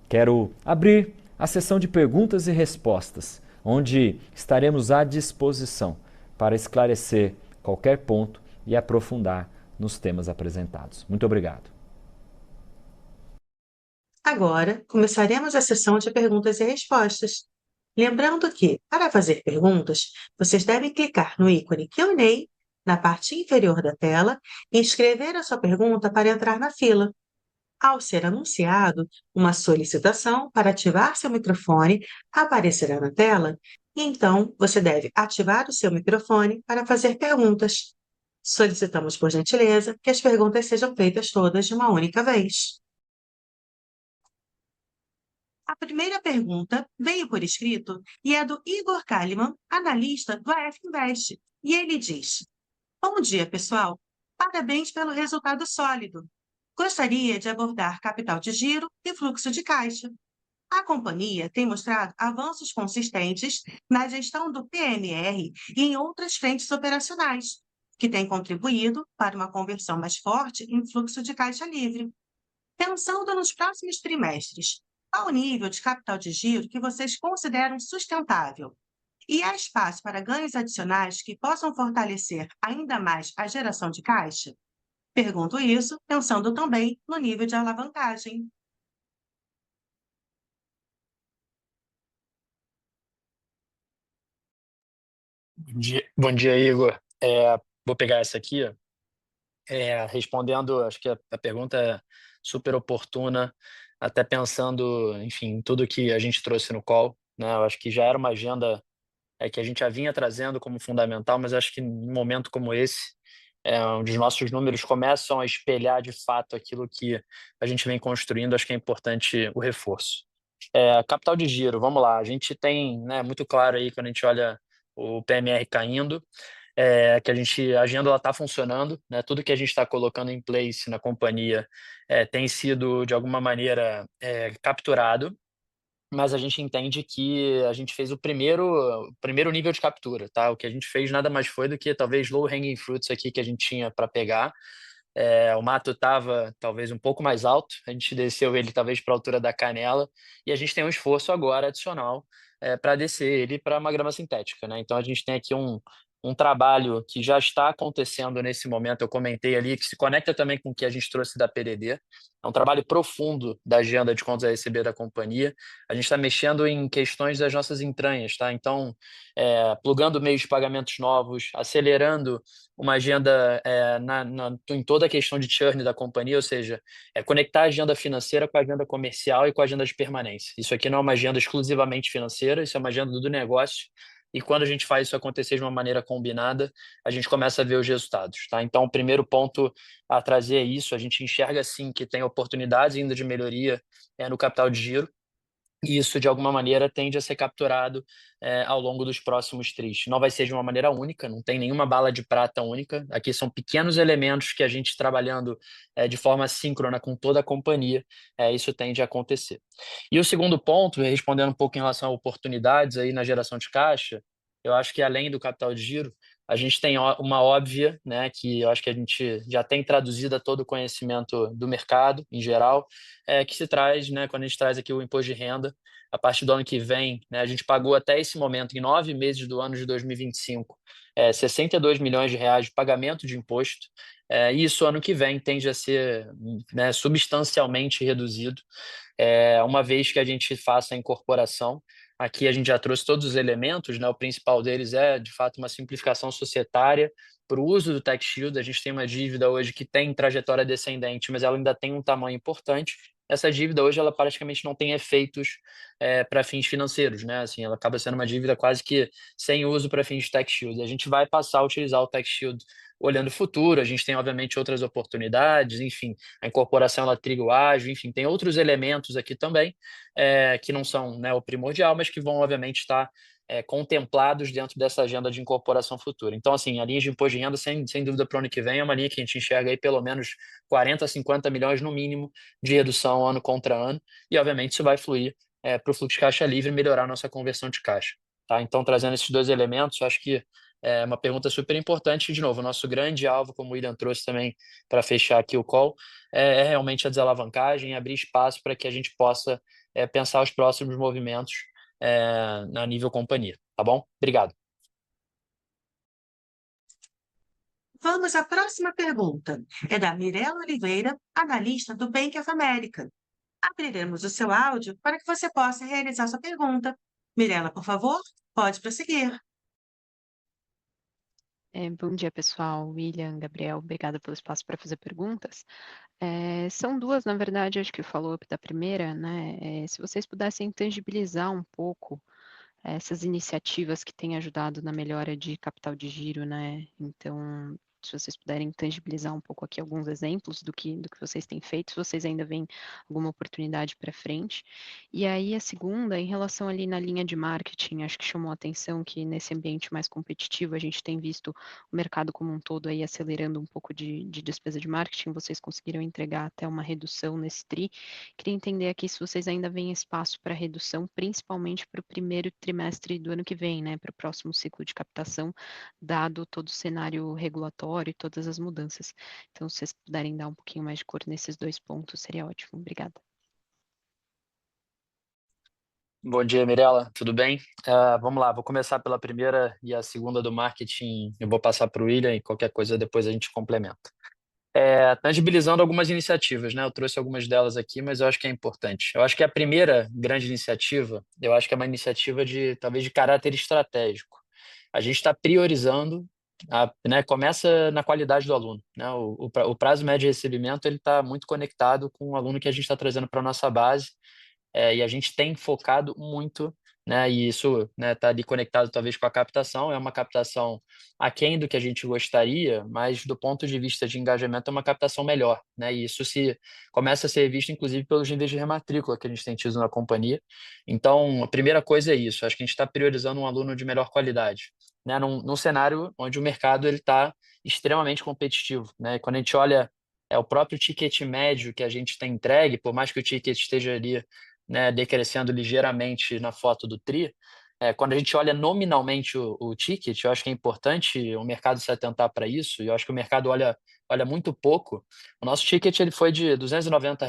quero abrir a sessão de perguntas e respostas, onde estaremos à disposição para esclarecer qualquer ponto e aprofundar nos temas apresentados. Muito obrigado. Agora, começaremos a sessão de perguntas e respostas. Lembrando que, para fazer perguntas, vocês devem clicar no ícone Q&A na parte inferior da tela e escrever a sua pergunta para entrar na fila. Ao ser anunciado, uma solicitação para ativar seu microfone aparecerá na tela e então você deve ativar o seu microfone para fazer perguntas. Solicitamos, por gentileza, que as perguntas sejam feitas todas de uma única vez. A primeira pergunta veio por escrito e é do Igor Kalimann, analista do AF Invest. E ele diz: Bom dia, pessoal. Parabéns pelo resultado sólido. Gostaria de abordar capital de giro e fluxo de caixa. A companhia tem mostrado avanços consistentes na gestão do PNR e em outras frentes operacionais, que têm contribuído para uma conversão mais forte em fluxo de caixa livre. Pensando nos próximos trimestres, qual o nível de capital de giro que vocês consideram sustentável? E há espaço para ganhos adicionais que possam fortalecer ainda mais a geração de caixa? Pergunto isso pensando também no nível de alavancagem. Bom dia, Igor. Vou pegar essa aqui, respondendo, acho que a pergunta é super oportuna, até pensando, enfim, em tudo que a gente trouxe no call, né? Eu acho que já era uma agenda que a gente já vinha trazendo como fundamental, mas acho que num momento como esse, onde os nossos números começam a espelhar de fato aquilo que a gente vem construindo, acho que é importante o reforço. Capital de giro, vamos lá. A gente tem, né, muito claro aí, quando a gente olha o PMR caindo, que a agenda está funcionando, né? Tudo que a gente está colocando em place na companhia tem sido, de alguma maneira, capturado, mas a gente entende que a gente fez o primeiro nível de captura, tá? O que a gente fez nada mais foi do que talvez low hanging fruits aqui que a gente tinha para pegar. O mato estava talvez um pouco mais alto, a gente desceu ele talvez para a altura da canela, e a gente tem um esforço agora adicional para descer ele para uma grama sintética, né? Então a gente tem aqui um trabalho que já está acontecendo nesse momento, eu comentei ali, que se conecta também com o que a gente trouxe da PDD. É um trabalho profundo da agenda de contas a receber da companhia. A gente está mexendo em questões das nossas entranhas, tá? Então, plugando meios de pagamentos novos, acelerando uma agenda em toda a questão de churn da companhia, ou seja, conectar a agenda financeira com a agenda comercial e com a agenda de permanência. Isso aqui não é uma agenda exclusivamente financeira, isso é uma agenda do negócio. E quando a gente faz isso acontecer de uma maneira combinada, a gente começa a ver os resultados, tá? Então, o primeiro ponto a trazer é isso. A gente enxerga, sim, que tem oportunidades ainda de melhoria no capital de giro, e isso, de alguma maneira, tende a ser capturado ao longo dos próximos tris. Não vai ser de uma maneira única, não tem nenhuma bala de prata única. Aqui são pequenos elementos que a gente trabalhando de forma síncrona com toda a companhia, isso tende a acontecer. E o segundo ponto, respondendo um pouco em relação a oportunidades aí na geração de caixa, eu acho que além do capital de giro, a gente tem uma óbvia, né, que eu acho que a gente já tem traduzido a todo o conhecimento do mercado em geral, que se traz, né, quando a gente traz aqui o imposto de renda, a partir do ano que vem, né, a gente pagou até esse momento, em 9 meses do ano de 2025, 62 milhões de reais de pagamento de imposto, e isso ano que vem tende a ser, né, substancialmente reduzido, uma vez que a gente faça a incorporação. Aqui a gente já trouxe todos os elementos, né, o principal deles é, de fato, uma simplificação societária para o uso do tax shield. A gente tem uma dívida hoje que tem trajetória descendente, mas ela ainda tem um tamanho importante. Essa dívida hoje ela praticamente não tem efeitos para fins financeiros, né? Assim, ela acaba sendo uma dívida quase que sem uso para fins de tax shield. A gente vai passar a utilizar o tax shield olhando o futuro. A gente tem obviamente outras oportunidades, enfim, a incorporação ela triga o ágio, enfim, tem outros elementos aqui também que não são, né, o primordial, mas que vão obviamente estar contemplados dentro dessa agenda de incorporação futura. Então, assim, a linha de imposto de renda, sem dúvida, para o ano que vem, é uma linha que a gente enxerga aí pelo menos 40, 50 milhões no mínimo de redução ano contra ano, e obviamente isso vai fluir para o fluxo de caixa livre e melhorar a nossa conversão de caixa. Tá? Então, trazendo esses dois elementos, eu acho que é uma pergunta super importante. De novo, o nosso grande alvo, como o William trouxe também para fechar aqui o call, é realmente a desalavancagem, abrir espaço para que a gente possa pensar os próximos movimentos a nível companhia, tá bom? Obrigado. Vamos à próxima pergunta. É da Mirela Oliveira, analista do Bank of America. Abriremos o seu áudio para que você possa realizar sua pergunta. Mirela, por favor, pode prosseguir. Bom dia, pessoal. William, Gabriel, obrigada pelo espaço para fazer perguntas. São duas, na verdade, acho que o follow-up da primeira, né? Se vocês pudessem tangibilizar um pouco essas iniciativas que têm ajudado na melhora de capital de giro, né? Então, se vocês puderem tangibilizar um pouco aqui alguns exemplos do que vocês têm feito, se vocês ainda veem alguma oportunidade para frente. E aí, a segunda, em relação ali na linha de marketing, acho que chamou a atenção que nesse ambiente mais competitivo, a gente tem visto o mercado como um todo aí acelerando um pouco de despesa de marketing, vocês conseguiram entregar até uma redução nesse TRI. Queria entender aqui se vocês ainda veem espaço para redução, principalmente para o primeiro trimestre do ano que vem, né, para o próximo ciclo de captação, dado todo o cenário regulatório e todas as mudanças. Então, se vocês puderem dar um pouquinho mais de cor nesses dois pontos, seria ótimo. Obrigada. Bom dia, Mirela, tudo bem? Vamos lá, vou começar pela primeira e a segunda do marketing, eu vou passar para o William e qualquer coisa depois a gente complementa. Tangibilizando algumas iniciativas, né? Eu trouxe algumas delas aqui, mas eu acho que é importante. Eu acho que a primeira grande iniciativa, eu acho que é uma iniciativa talvez de caráter estratégico. A gente está priorizando, né? Começa na qualidade do aluno, né? O prazo médio de recebimento ele está muito conectado com o aluno que a gente está trazendo para a nossa base, e a gente tem focado muito né? E isso, né, tá ali conectado talvez com a captação, é uma captação aquém do que a gente gostaria, mas do ponto de vista de engajamento é uma captação melhor, né? E isso se começa a ser visto inclusive pelos níveis de rematrícula que a gente tem tido na companhia. Então, a primeira coisa é isso, acho que a gente está priorizando um aluno de melhor qualidade, né? Num cenário onde o mercado ele está extremamente competitivo, né? E quando a gente olha o próprio ticket médio que a gente tem entregue, por mais que o ticket esteja ali, né, decrescendo ligeiramente na foto do TRI, quando a gente olha nominalmente o ticket, eu acho que é importante o mercado se atentar para isso, e eu acho que o mercado olha muito pouco. O nosso ticket ele foi de R$ 290,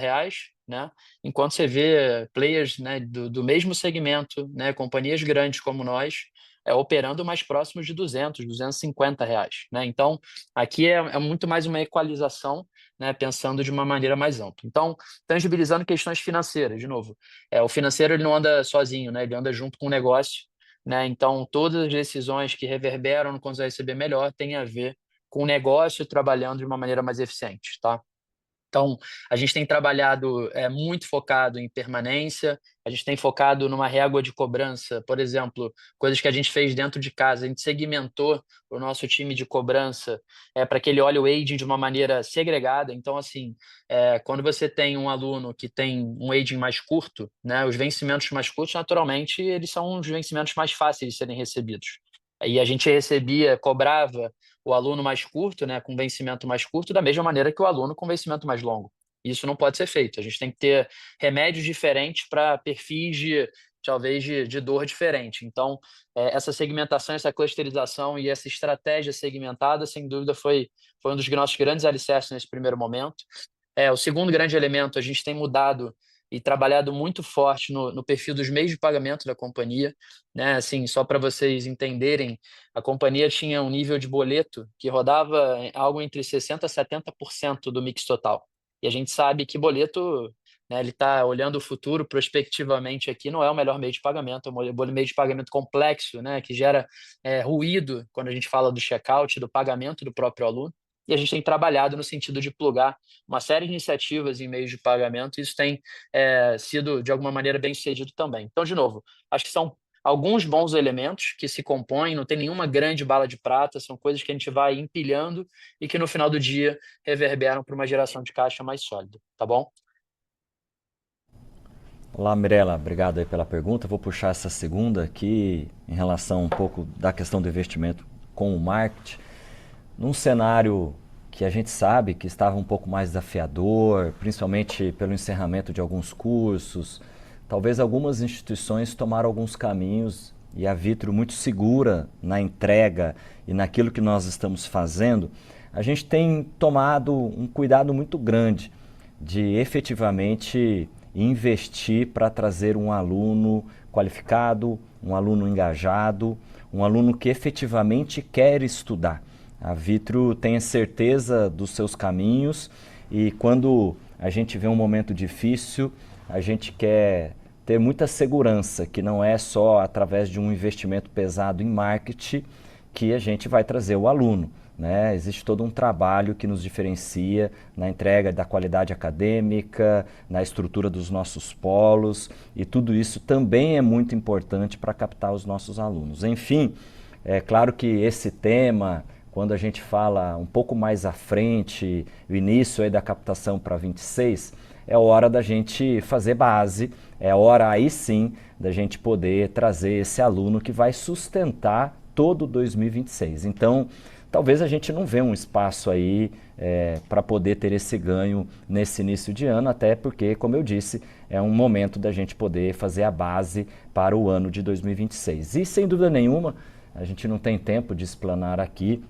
né, enquanto você vê players, né, do mesmo segmento, né, companhias grandes como nós, operando mais próximos de R$ 250, né? Então, aqui é muito mais uma equalização, né, pensando de uma maneira mais ampla. Então, tangibilizando questões financeiras, de novo, o financeiro ele não anda sozinho, né? Ele anda junto com o negócio, né? Então, todas as decisões que reverberam no quando você vai receber melhor têm a ver com o negócio trabalhando de uma maneira mais eficiente, tá? Então, a gente tem trabalhado muito focado em permanência, a gente tem focado numa régua de cobrança, por exemplo, coisas que a gente fez dentro de casa, a gente segmentou o nosso time de cobrança para que ele olhe o aging de uma maneira segregada. Então, assim, quando você tem um aluno que tem um aging mais curto, né, os vencimentos mais curtos, naturalmente, eles são os vencimentos mais fáceis de serem recebidos. E a gente cobrava o aluno mais curto, né, com vencimento mais curto, da mesma maneira que o aluno com vencimento mais longo. Isso não pode ser feito. A gente tem que ter remédios diferentes para perfis talvez de dor diferente. Então, essa segmentação, essa clusterização e essa estratégia segmentada, sem dúvida, foi um dos nossos grandes alicerces nesse primeiro momento. O segundo grande elemento, a gente tem mudado e trabalhado muito forte no perfil dos meios de pagamento da companhia, né? Assim, só para vocês entenderem, a companhia tinha um nível de boleto que rodava algo entre 60% a 70% do mix total. E a gente sabe que boleto, né, ele está olhando o futuro prospectivamente aqui, não é o melhor meio de pagamento, é um meio de pagamento complexo, né, que gera ruído quando a gente fala do checkout, do pagamento do próprio aluno. E a gente tem trabalhado no sentido de plugar uma série de iniciativas em meios de pagamento, e isso tem sido, de alguma maneira, bem sucedido também. Então, de novo, acho que são alguns bons elementos que se compõem, não tem nenhuma grande bala de prata, são coisas que a gente vai empilhando e que no final do dia reverberam para uma geração de caixa mais sólida, tá bom? Olá, Mirela, obrigado aí pela pergunta. Vou puxar essa segunda aqui em relação um pouco da questão do investimento com o marketing. Num cenário que a gente sabe que estava um pouco mais desafiador, principalmente pelo encerramento de alguns cursos, talvez algumas instituições tomaram alguns caminhos e a Vitro muito segura na entrega e naquilo que nós estamos fazendo, a gente tem tomado um cuidado muito grande de efetivamente investir para trazer um aluno qualificado, um aluno engajado, um aluno que efetivamente quer estudar. A Vitro tem a certeza dos seus caminhos e quando a gente vê um momento difícil, a gente quer ter muita segurança que não é só através de um investimento pesado em marketing que a gente vai trazer o aluno. Né? Existe todo um trabalho que nos diferencia na entrega da qualidade acadêmica, na estrutura dos nossos polos, e tudo isso também é muito importante para captar os nossos alunos. Enfim, é claro que esse tema, quando a gente fala um pouco mais à frente, o início aí da captação para 26, é hora da gente fazer base, é hora aí sim da gente poder trazer esse aluno que vai sustentar todo 2026. Então, talvez a gente não vê um espaço aí para poder ter esse ganho nesse início de ano, até porque, como eu disse, é um momento da gente poder fazer a base para o ano de 2026. E, sem dúvida nenhuma, a gente não tem tempo de explanar aqui,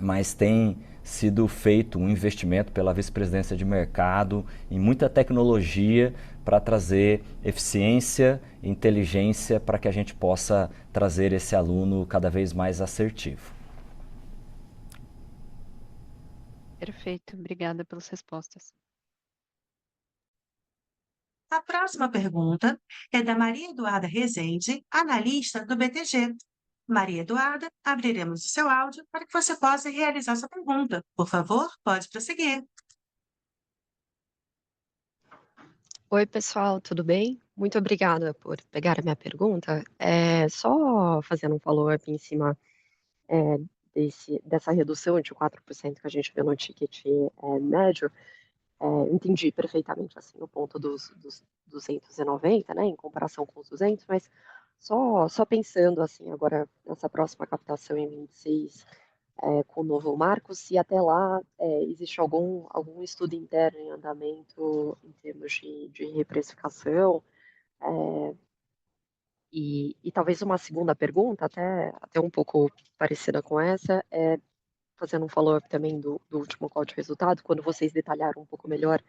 mas tem sido feito um investimento pela vice-presidência de mercado em muita tecnologia para trazer eficiência e inteligência para que a gente possa trazer esse aluno cada vez mais assertivo. Perfeito, obrigada pelas respostas. A próxima pergunta é da Maria Eduarda Rezende, analista do BTG. Maria Eduarda, abriremos o seu áudio para que você possa realizar sua pergunta. Por favor, pode prosseguir. Oi, pessoal, tudo bem? Muito obrigada por pegar a minha pergunta. Só fazendo um follow-up em cima, eh, dessa redução de 4% que a gente vê no ticket, médio, entendi perfeitamente, assim, o ponto dos 290, né, em comparação com os 200, mas só pensando, assim, agora nessa próxima captação em 26, com o novo marco, se até lá, existe algum estudo interno em andamento em termos de reprecificação, eh, e talvez uma segunda pergunta, até um pouco parecida com essa, fazendo um follow-up também do último call de resultado, quando vocês detalharam um pouco melhor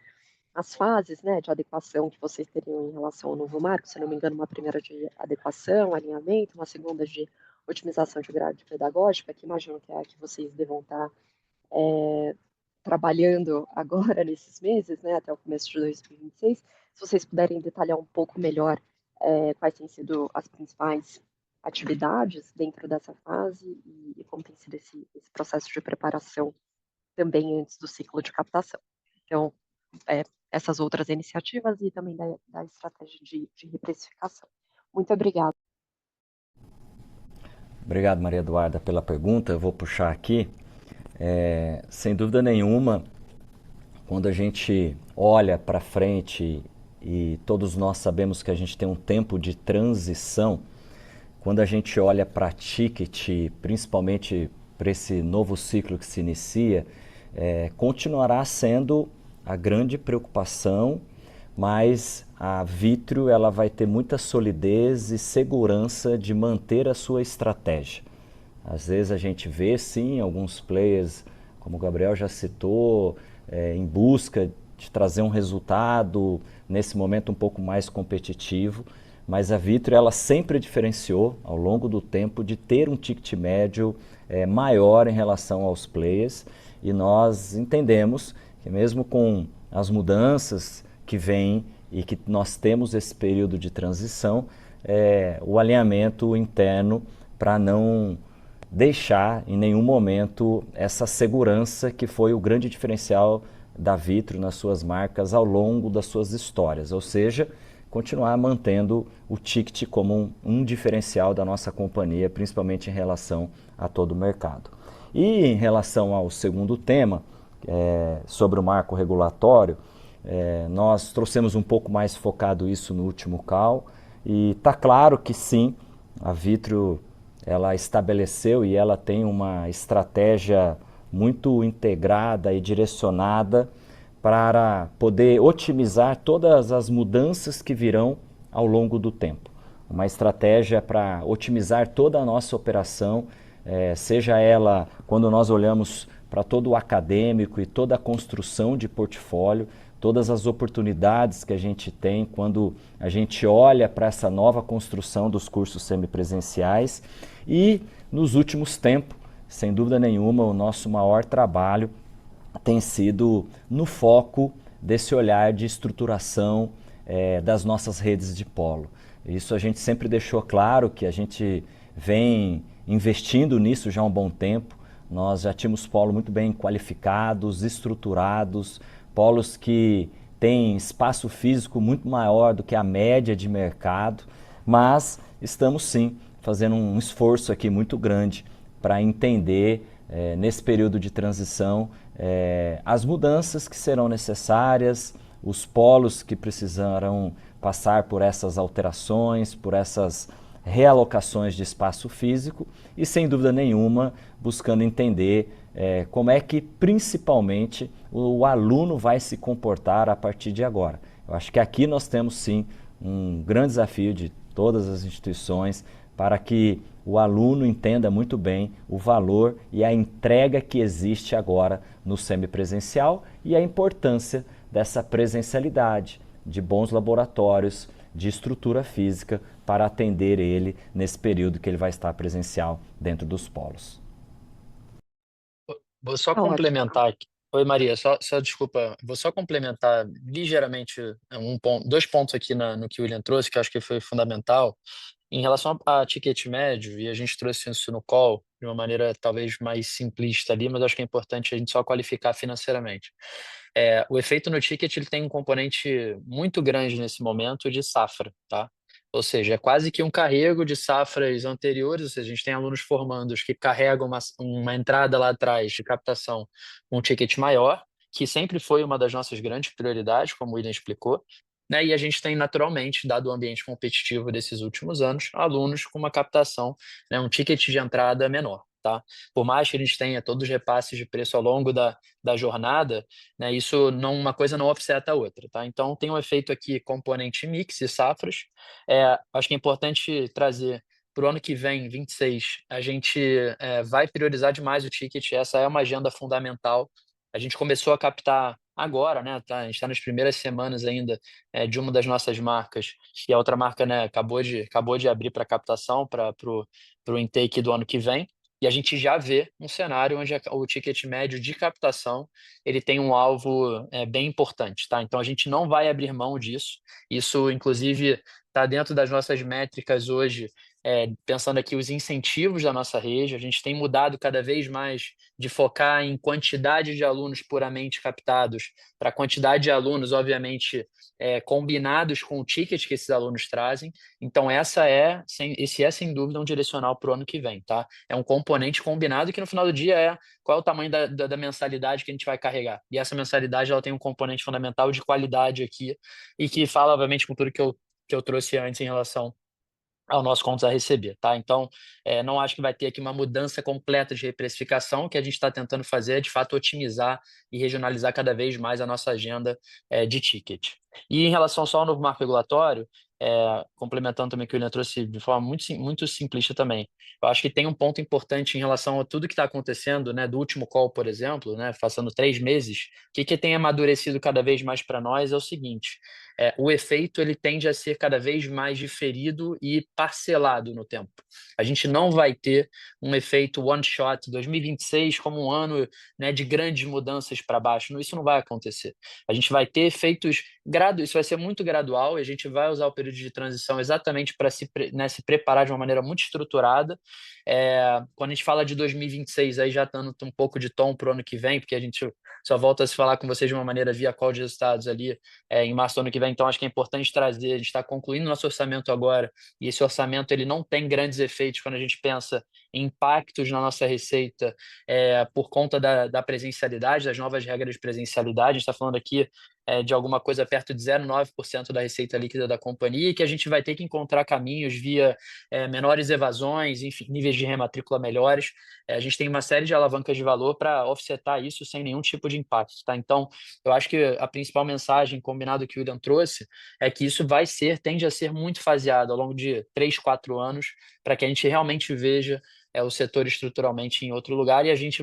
as fases, né, de adequação que vocês teriam em relação ao novo marco, se não me engano, uma primeira de adequação, alinhamento, uma segunda de otimização de grade pedagógica, que imagino que é a que vocês devam estar trabalhando agora nesses meses, né, até o começo de 2026. Se vocês puderem detalhar um pouco melhor quais têm sido as principais atividades dentro dessa fase e como tem sido esse processo de preparação também antes do ciclo de captação. Então, essas outras iniciativas e também da estratégia de reprecificação. Muito obrigada. Obrigado, Maria Eduarda, pela pergunta. Eu vou puxar aqui. Sem dúvida nenhuma, quando a gente olha para frente e todos nós sabemos que a gente tem um tempo de transição, quando a gente olha para ticket, principalmente para esse novo ciclo que se inicia, continuará sendo a grande preocupação, mas a Vitrio ela vai ter muita solidez e segurança de manter a sua estratégia. Às vezes a gente vê sim alguns players, como o Gabriel já citou, em busca de trazer um resultado nesse momento um pouco mais competitivo, mas a Vitrio ela sempre diferenciou ao longo do tempo de ter um ticket médio maior em relação aos players, e nós entendemos que mesmo com as mudanças que vêm e que nós temos esse período de transição, o alinhamento interno para não deixar em nenhum momento essa segurança que foi o grande diferencial da Vitrio nas suas marcas ao longo das suas histórias, ou seja, continuar mantendo o ticket como um diferencial da nossa companhia, principalmente em relação a todo o mercado. E em relação ao segundo tema, sobre o marco regulatório, nós trouxemos um pouco mais focado isso no último call, e está claro que sim, a Vitrio ela estabeleceu e ela tem uma estratégia muito integrada e direcionada para poder otimizar todas as mudanças que virão ao longo do tempo. Uma estratégia para otimizar toda a nossa operação, seja ela quando nós olhamos para todo o acadêmico e toda a construção de portfólio, todas as oportunidades que a gente tem quando a gente olha para essa nova construção dos cursos semipresenciais. E nos últimos tempos, sem dúvida nenhuma, o nosso maior trabalho tem sido no foco desse olhar de estruturação das nossas redes de polo. Isso a gente sempre deixou claro que a gente vem investindo nisso já há um bom tempo. Nós já tínhamos polos muito bem qualificados, estruturados, polos que têm espaço físico muito maior do que a média de mercado, mas estamos sim fazendo um esforço aqui muito grande para entender, nesse período de transição, as mudanças que serão necessárias, os polos que precisarão passar por essas alterações, por essas realocações de espaço físico e, sem dúvida nenhuma, buscando entender como é que, principalmente, o aluno vai se comportar a partir de agora. Eu acho que aqui nós temos, sim, um grande desafio de todas as instituições para que o aluno entenda muito bem o valor e a entrega que existe agora no semipresencial e a importância dessa presencialidade, de bons laboratórios, de estrutura física para atender ele nesse período que ele vai estar presencial dentro dos polos. Vou só Tá ótimo. complementar aqui. Oi, Maria, só desculpa, vou só complementar ligeiramente dois pontos aqui no que o William trouxe, que eu acho que foi fundamental. Em relação a ticket médio, e a gente trouxe isso no call, de uma maneira talvez mais simplista ali, mas acho que é importante a gente só qualificar financeiramente. O efeito no ticket ele tem um componente muito grande nesse momento de safra, tá? Ou seja, é quase que um carrego de safras anteriores, ou seja, a gente tem alunos formandos que carregam uma entrada lá atrás de captação com um ticket maior, que sempre foi uma das nossas grandes prioridades, como o William explicou, né? E a gente tem naturalmente, dado o ambiente competitivo desses últimos anos, alunos com uma captação, né, um ticket de entrada menor, tá? Por mais que a gente tenha todos os repasses de preço ao longo da jornada, né, isso não, uma coisa não offseta a outra, tá? Então tem um efeito aqui componente mix e safras. Acho que é importante trazer para o ano que vem, 26, a gente vai priorizar demais o ticket, essa é uma agenda fundamental. A gente começou a captar agora, né? Tá, a gente está nas primeiras semanas ainda de uma das nossas marcas, e a outra marca, né, acabou de abrir para captação para o intake do ano que vem. E a gente já vê um cenário onde o ticket médio de captação ele tem um alvo bem importante, tá? Então a gente não vai abrir mão disso. Isso, inclusive, está dentro das nossas métricas hoje, pensando aqui os incentivos da nossa rede. A gente tem mudado cada vez mais de focar em quantidade de alunos puramente captados para quantidade de alunos, obviamente, combinados com o ticket que esses alunos trazem. Então esse é sem dúvida um direcional para o ano que vem, tá? É um componente combinado que no final do dia qual é o tamanho da mensalidade que a gente vai carregar. E essa mensalidade ela tem um componente fundamental de qualidade aqui e que fala, obviamente, com tudo que eu trouxe antes em relação ao nosso contas a receber, tá? Então, não acho que vai ter aqui uma mudança completa de reprecificação. O que a gente está tentando fazer é, de fato, otimizar e regionalizar cada vez mais a nossa agenda de ticket. E em relação só ao novo marco regulatório, complementando também o que o William trouxe de forma muito simplista também, eu acho que tem um ponto importante em relação a tudo que está acontecendo, né, do último call, por exemplo, né, passando 3 meses, o que tem amadurecido cada vez mais para nós é o seguinte: o efeito ele tende a ser cada vez mais diferido e parcelado no tempo. A gente não vai ter um efeito one shot 2026 como um ano, né, de grandes mudanças para baixo. Isso não vai acontecer. A gente vai ter efeitos graduais, isso vai ser muito gradual, e a gente vai usar o período de transição exatamente para se preparar de uma maneira muito estruturada. Quando a gente fala de 2026, aí já dando um pouco de tom para o ano que vem, porque a gente só volta a se falar com vocês de uma maneira via call de resultados ali em março do ano que vem. Então acho que é importante trazer, a gente está concluindo nosso orçamento agora, e esse orçamento ele não tem grandes efeitos quando a gente pensa em impactos na nossa receita por conta da presencialidade, das novas regras de presencialidade. A gente está falando aqui de alguma coisa perto de 0,9% da receita líquida da companhia, e que a gente vai ter que encontrar caminhos via menores evasões, enfim, níveis de rematrícula melhores. A gente tem uma série de alavancas de valor para offsetar isso sem nenhum tipo de impacto, tá? Então, eu acho que a principal mensagem, combinado que o William trouxe, é que isso tende a ser muito faseado ao longo de 3, 4 anos, para que a gente realmente veja o setor estruturalmente em outro lugar, e a gente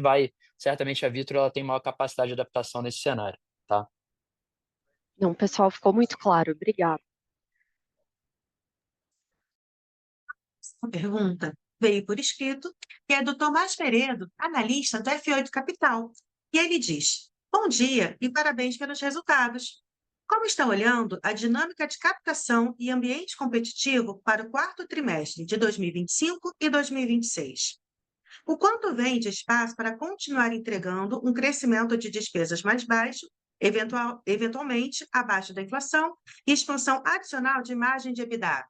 certamente a Vitro ela tem maior capacidade de adaptação nesse cenário, tá? Não, pessoal, ficou muito claro. Obrigada. Uma pergunta veio por escrito, que é do Tomás Peredo, analista do F8 Capital. E ele diz: Bom dia e parabéns pelos resultados. Como estão olhando a dinâmica de captação e ambiente competitivo para o quarto trimestre de 2025 e 2026? O quanto vem de espaço para continuar entregando um crescimento de despesas mais baixo, eventualmente abaixo da inflação, e expansão adicional de margem de EBITDA?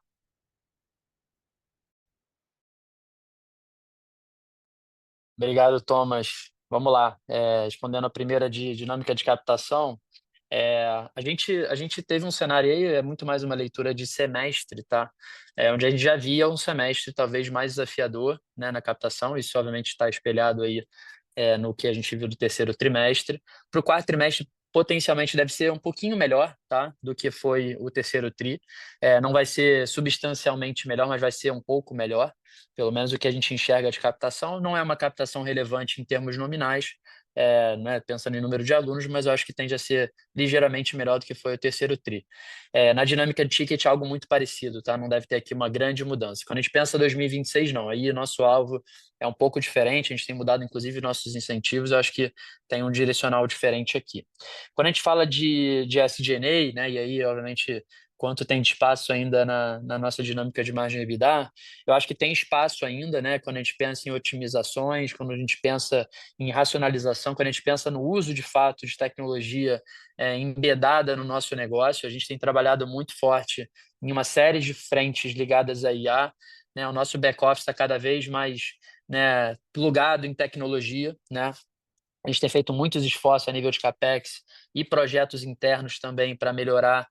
Obrigado, Thomas. Vamos lá. Respondendo a primeira de dinâmica de captação, a gente teve um cenário aí, é muito mais uma leitura de semestre, tá? Onde a gente já via um semestre talvez mais desafiador, né, na captação. Isso, obviamente, está espelhado aí no que a gente viu do terceiro trimestre. Para o quarto trimestre, potencialmente deve ser um pouquinho melhor, tá, do que foi o terceiro tri. Não vai ser substancialmente melhor, mas vai ser um pouco melhor. Pelo menos o que a gente enxerga de captação não é uma captação relevante em termos nominais, né, pensando em número de alunos, mas eu acho que tende a ser ligeiramente melhor do que foi o terceiro tri. Na dinâmica de ticket, algo muito parecido, tá? Não deve ter aqui uma grande mudança. Quando a gente pensa 2026, não. Aí nosso alvo é um pouco diferente, a gente tem mudado, inclusive, nossos incentivos, eu acho que tem um direcional diferente aqui. Quando a gente fala de SG&A, né, e aí, obviamente, quanto tem de espaço ainda na nossa dinâmica de margem EBITDA, eu acho que tem espaço ainda, né, quando a gente pensa em otimizações, quando a gente pensa em racionalização, quando a gente pensa no uso de fato de tecnologia embedada no nosso negócio. A gente tem trabalhado muito forte em uma série de frentes ligadas à IA, né? O nosso back-office está cada vez mais, né, plugado em tecnologia, né? A gente tem feito muitos esforços a nível de CapEx e projetos internos também para melhorar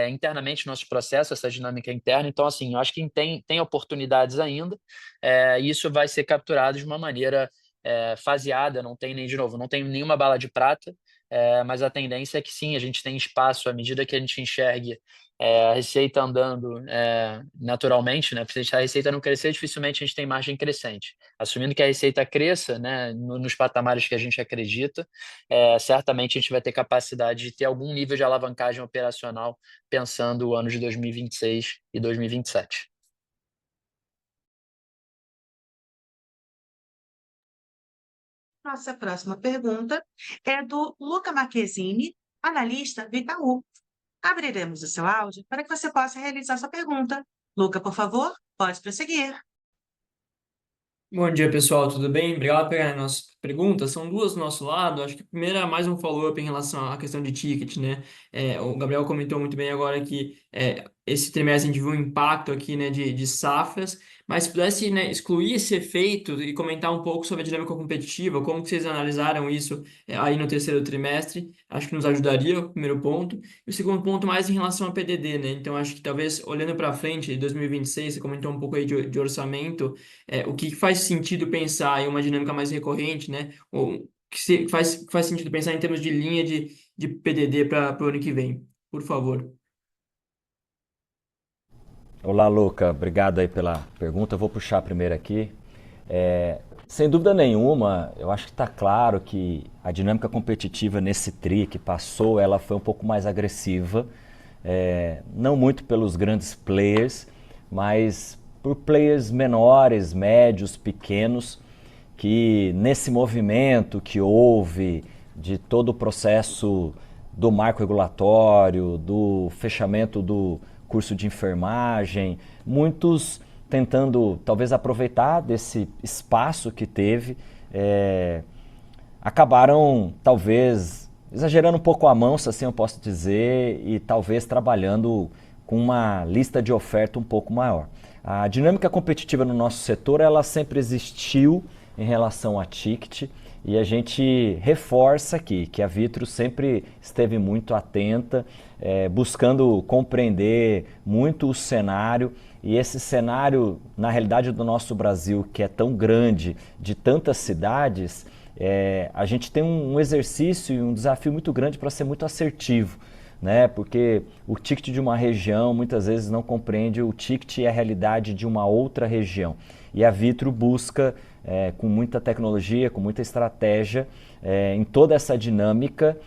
internamente nossos processos, essa dinâmica interna. Então, assim, eu acho que tem oportunidades ainda, e isso vai ser capturado de uma maneira faseada, não tem nem, de novo, não tem nenhuma bala de prata, mas a tendência é que sim, a gente tem espaço à medida que a gente enxergue a receita andando naturalmente, né? Se a receita não crescer, dificilmente a gente tem margem crescente. Assumindo que a receita cresça, né, nos patamares que a gente acredita, certamente a gente vai ter capacidade de ter algum nível de alavancagem operacional pensando o ano de 2026 e 2027. Nossa próxima pergunta é do Luca Marquezini, analista do Itaú. Abriremos o seu áudio para que você possa realizar sua pergunta. Luca, por favor, pode prosseguir. Bom dia, pessoal, tudo bem? Obrigado por pegar a nossa pergunta. São duas do nosso lado. Acho que a primeira é mais um follow-up em relação à questão de ticket, né? O Gabriel comentou muito bem agora que esse trimestre a gente viu um impacto aqui, né, de safras, mas se pudesse, né, excluir esse efeito e comentar um pouco sobre a dinâmica competitiva, como que vocês analisaram isso aí no terceiro trimestre, acho que nos ajudaria, o primeiro ponto. E o segundo ponto mais em relação a PDD, né? Então, acho que talvez, olhando para frente, 2026, você comentou um pouco aí de orçamento, o que faz sentido pensar em uma dinâmica mais recorrente, né? Ou faz sentido pensar em termos de linha de PDD para o ano que vem, por favor. Olá, Luca. Obrigado aí pela pergunta. Eu vou puxar a primeira aqui. Sem dúvida nenhuma, eu acho que está claro que a dinâmica competitiva nesse TRI que passou, ela foi um pouco mais agressiva. Não muito pelos grandes players, mas por players menores, médios, pequenos, que nesse movimento que houve de todo o processo do marco regulatório, do fechamento do curso de enfermagem, muitos tentando talvez aproveitar desse espaço que teve, acabaram talvez exagerando um pouco a mão, se assim eu posso dizer, e talvez trabalhando com uma lista de oferta um pouco maior. A dinâmica competitiva no nosso setor, ela sempre existiu em relação a ticket, e a gente reforça aqui que a Vitru sempre esteve muito atenta, buscando compreender muito o cenário, e esse cenário, na realidade do nosso Brasil, que é tão grande, de tantas cidades, a gente tem um exercício e um desafio muito grande para ser muito assertivo, né? Porque o ticket de uma região muitas vezes não compreende o ticket e a realidade de uma outra região. E a Vitru busca, com muita tecnologia, com muita estratégia, em toda essa dinâmica,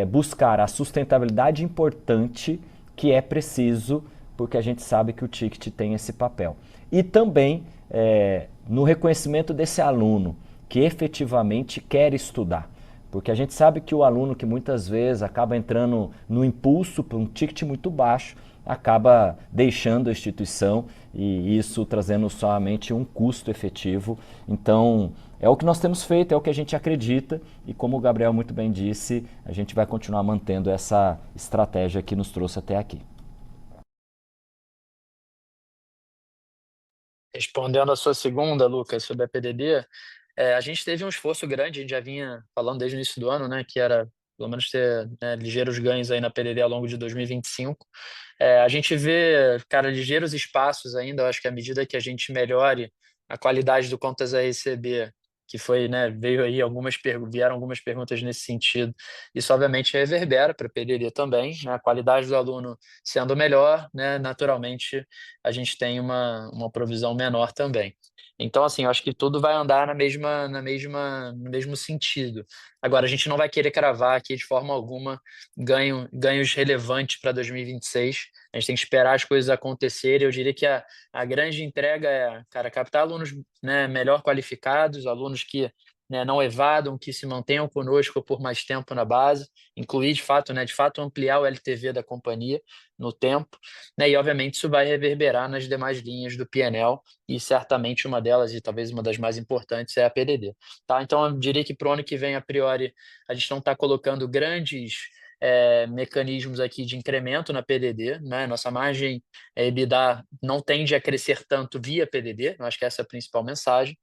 buscar a sustentabilidade importante que é preciso, porque a gente sabe que o ticket tem esse papel. E também no reconhecimento desse aluno que efetivamente quer estudar. Porque a gente sabe que o aluno que muitas vezes acaba entrando no impulso por um ticket muito baixo, acaba deixando a instituição e isso trazendo somente um custo efetivo. Então, é o que nós temos feito, é o que a gente acredita e como o Gabriel muito bem disse, a gente vai continuar mantendo essa estratégia que nos trouxe até aqui. Respondendo a sua segunda, Lucas, sobre a PDD, a gente teve um esforço grande, a gente já vinha falando desde o início do ano, né, que era pelo menos ter, né, ligeiros ganhos aí na PDD ao longo de 2025. A gente vê, cara, ligeiros espaços ainda, eu acho que à medida que a gente melhore a qualidade do contas a receber, que foi, né, veio aí vieram algumas perguntas nesse sentido, isso obviamente reverbera para a PDD também, né, a qualidade do aluno sendo melhor, né, naturalmente a gente tem uma provisão menor também. Então, assim, eu acho que tudo vai andar no mesmo sentido. Agora, a gente não vai querer cravar aqui de forma alguma ganhos relevantes para 2026. A gente tem que esperar as coisas acontecerem. Eu diria que a grande entrega é, cara, captar alunos, né, melhor qualificados, alunos que né, não evadam, que se mantenham conosco por mais tempo na base, incluir de fato, né, de fato ampliar o LTV da companhia no tempo, né, e obviamente isso vai reverberar nas demais linhas do P&L e certamente uma delas, e talvez uma das mais importantes, é a PDD. Tá? Então eu diria que para o ano que vem, a priori, a gente não está colocando grandes mecanismos aqui de incremento na PDD, né? Nossa margem EBITDA não tende a crescer tanto via PDD, eu acho que essa é a principal mensagem,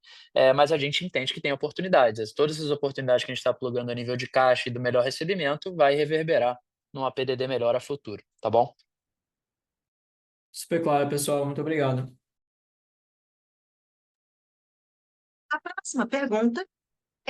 mas a gente entende que tem oportunidades. Todas essas oportunidades que a gente está plugando a nível de caixa e do melhor recebimento vai reverberar numa PDD melhor a futuro, tá bom? Super claro, pessoal. Muito obrigado. A próxima pergunta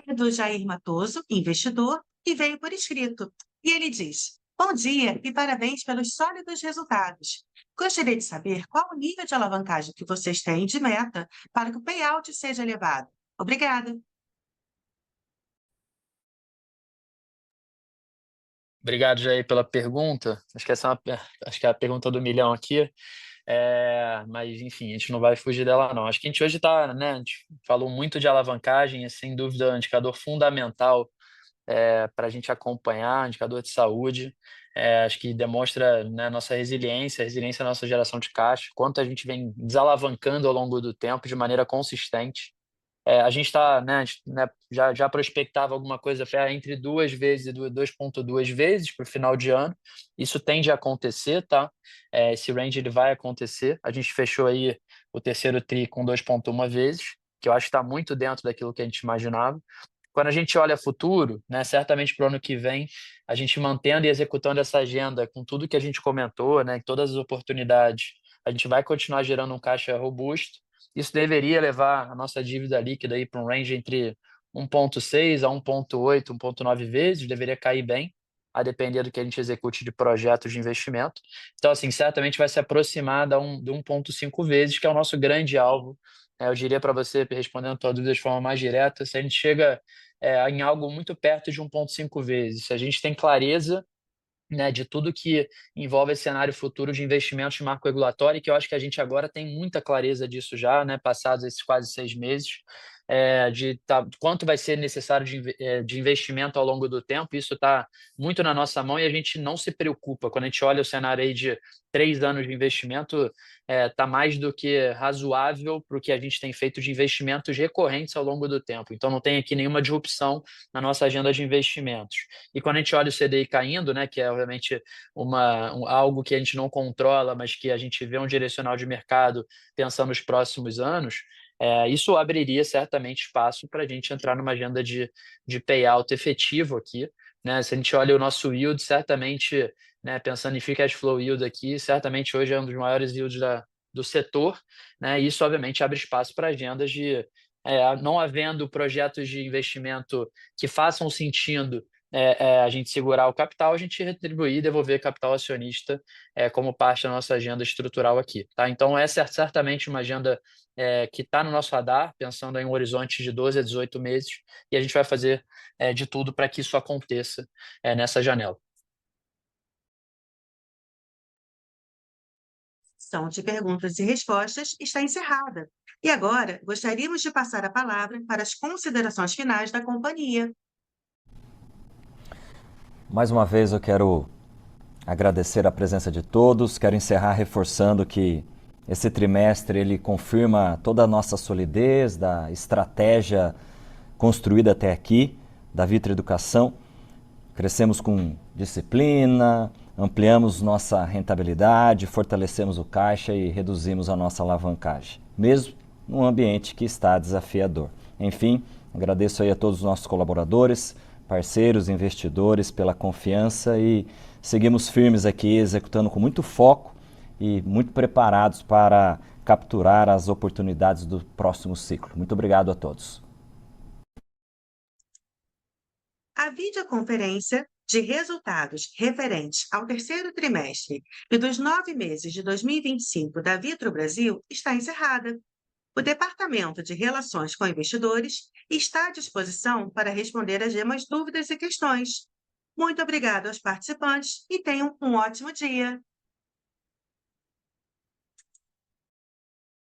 é do Jair Matoso, investidor, e veio por escrito. E ele diz: Bom dia e parabéns pelos sólidos resultados. Gostaria de saber qual o nível de alavancagem que vocês têm de meta para que o payout seja elevado. Obrigada. Obrigado, Jair, pela pergunta. Acho que essa acho que é a pergunta do milhão aqui. Mas, enfim, a gente não vai fugir dela, não. Acho que a gente hoje está, né? A gente falou muito de alavancagem, é sem dúvida um indicador fundamental para a gente acompanhar, indicador de saúde. Acho que demonstra, né, nossa resiliência, a resiliência da nossa geração de caixa, quanto a gente vem desalavancando ao longo do tempo de maneira consistente. A gente está, né, já prospectava alguma coisa entre 2 vezes e 2,2 vezes para o final de ano. Isso tende a acontecer, tá? Esse range ele vai acontecer. A gente fechou aí o terceiro TRI com 2,1 vezes, que eu acho que está muito dentro daquilo que a gente imaginava. Quando a gente olha futuro, né, certamente para o ano que vem, a gente mantendo e executando essa agenda com tudo que a gente comentou, né, todas as oportunidades, a gente vai continuar gerando um caixa robusto. Isso deveria levar a nossa dívida líquida para um range entre 1,6 a 1,8, 1,9 vezes, deveria cair bem, a depender do que a gente execute de projetos de investimento. Então, assim, certamente vai se aproximar de 1,5 vezes, que é o nosso grande alvo. Eu diria para você, respondendo a tua dúvida de forma mais direta, se a gente chega em algo muito perto de 1,5 vezes, se a gente tem clareza, né, de tudo que envolve esse cenário futuro de investimentos de marco regulatório, que eu acho que a gente agora tem muita clareza disso já, né, passados esses quase 6 meses, quanto vai ser necessário de investimento ao longo do tempo. Isso está muito na nossa mão e a gente não se preocupa. Quando a gente olha o cenário aí de 3 anos de investimento, está mais do que razoável para o que a gente tem feito de investimentos recorrentes ao longo do tempo. Então, não tem aqui nenhuma disrupção na nossa agenda de investimentos. E quando a gente olha o CDI caindo, né, que é obviamente algo que a gente não controla, mas que a gente vê um direcional de mercado pensando nos próximos anos, isso abriria certamente espaço para a gente entrar numa agenda de payout efetivo aqui, né? Se a gente olha o nosso yield, certamente, né, pensando em free cash flow yield aqui, certamente hoje é um dos maiores yields do setor, né? Isso obviamente abre espaço para agendas não havendo projetos de investimento que façam sentido a gente segurar o capital, a gente retribuir e devolver capital acionista como parte da nossa agenda estrutural aqui. Tá? Então, essa é certamente uma agenda que está no nosso radar, pensando em um horizonte de 12 a 18 meses, e a gente vai fazer de tudo para que isso aconteça nessa janela. A sessão de perguntas e respostas está encerrada. E agora, gostaríamos de passar a palavra para as considerações finais da companhia. Mais uma vez eu quero agradecer a presença de todos, quero encerrar reforçando que esse trimestre ele confirma toda a nossa solidez da estratégia construída até aqui, da Vitro Educação. Crescemos com disciplina, ampliamos nossa rentabilidade, fortalecemos o caixa e reduzimos a nossa alavancagem, mesmo num ambiente que está desafiador. Enfim, agradeço aí a todos os nossos colaboradores, parceiros, investidores pela confiança e seguimos firmes aqui, executando com muito foco e muito preparados para capturar as oportunidades do próximo ciclo. Muito obrigado a todos. A videoconferência de resultados referentes ao terceiro trimestre e dos 9 meses de 2025 da Vitro Brasil está encerrada. O Departamento de Relações com Investidores está à disposição para responder as demais dúvidas e questões. Muito obrigada aos participantes e tenham um ótimo dia.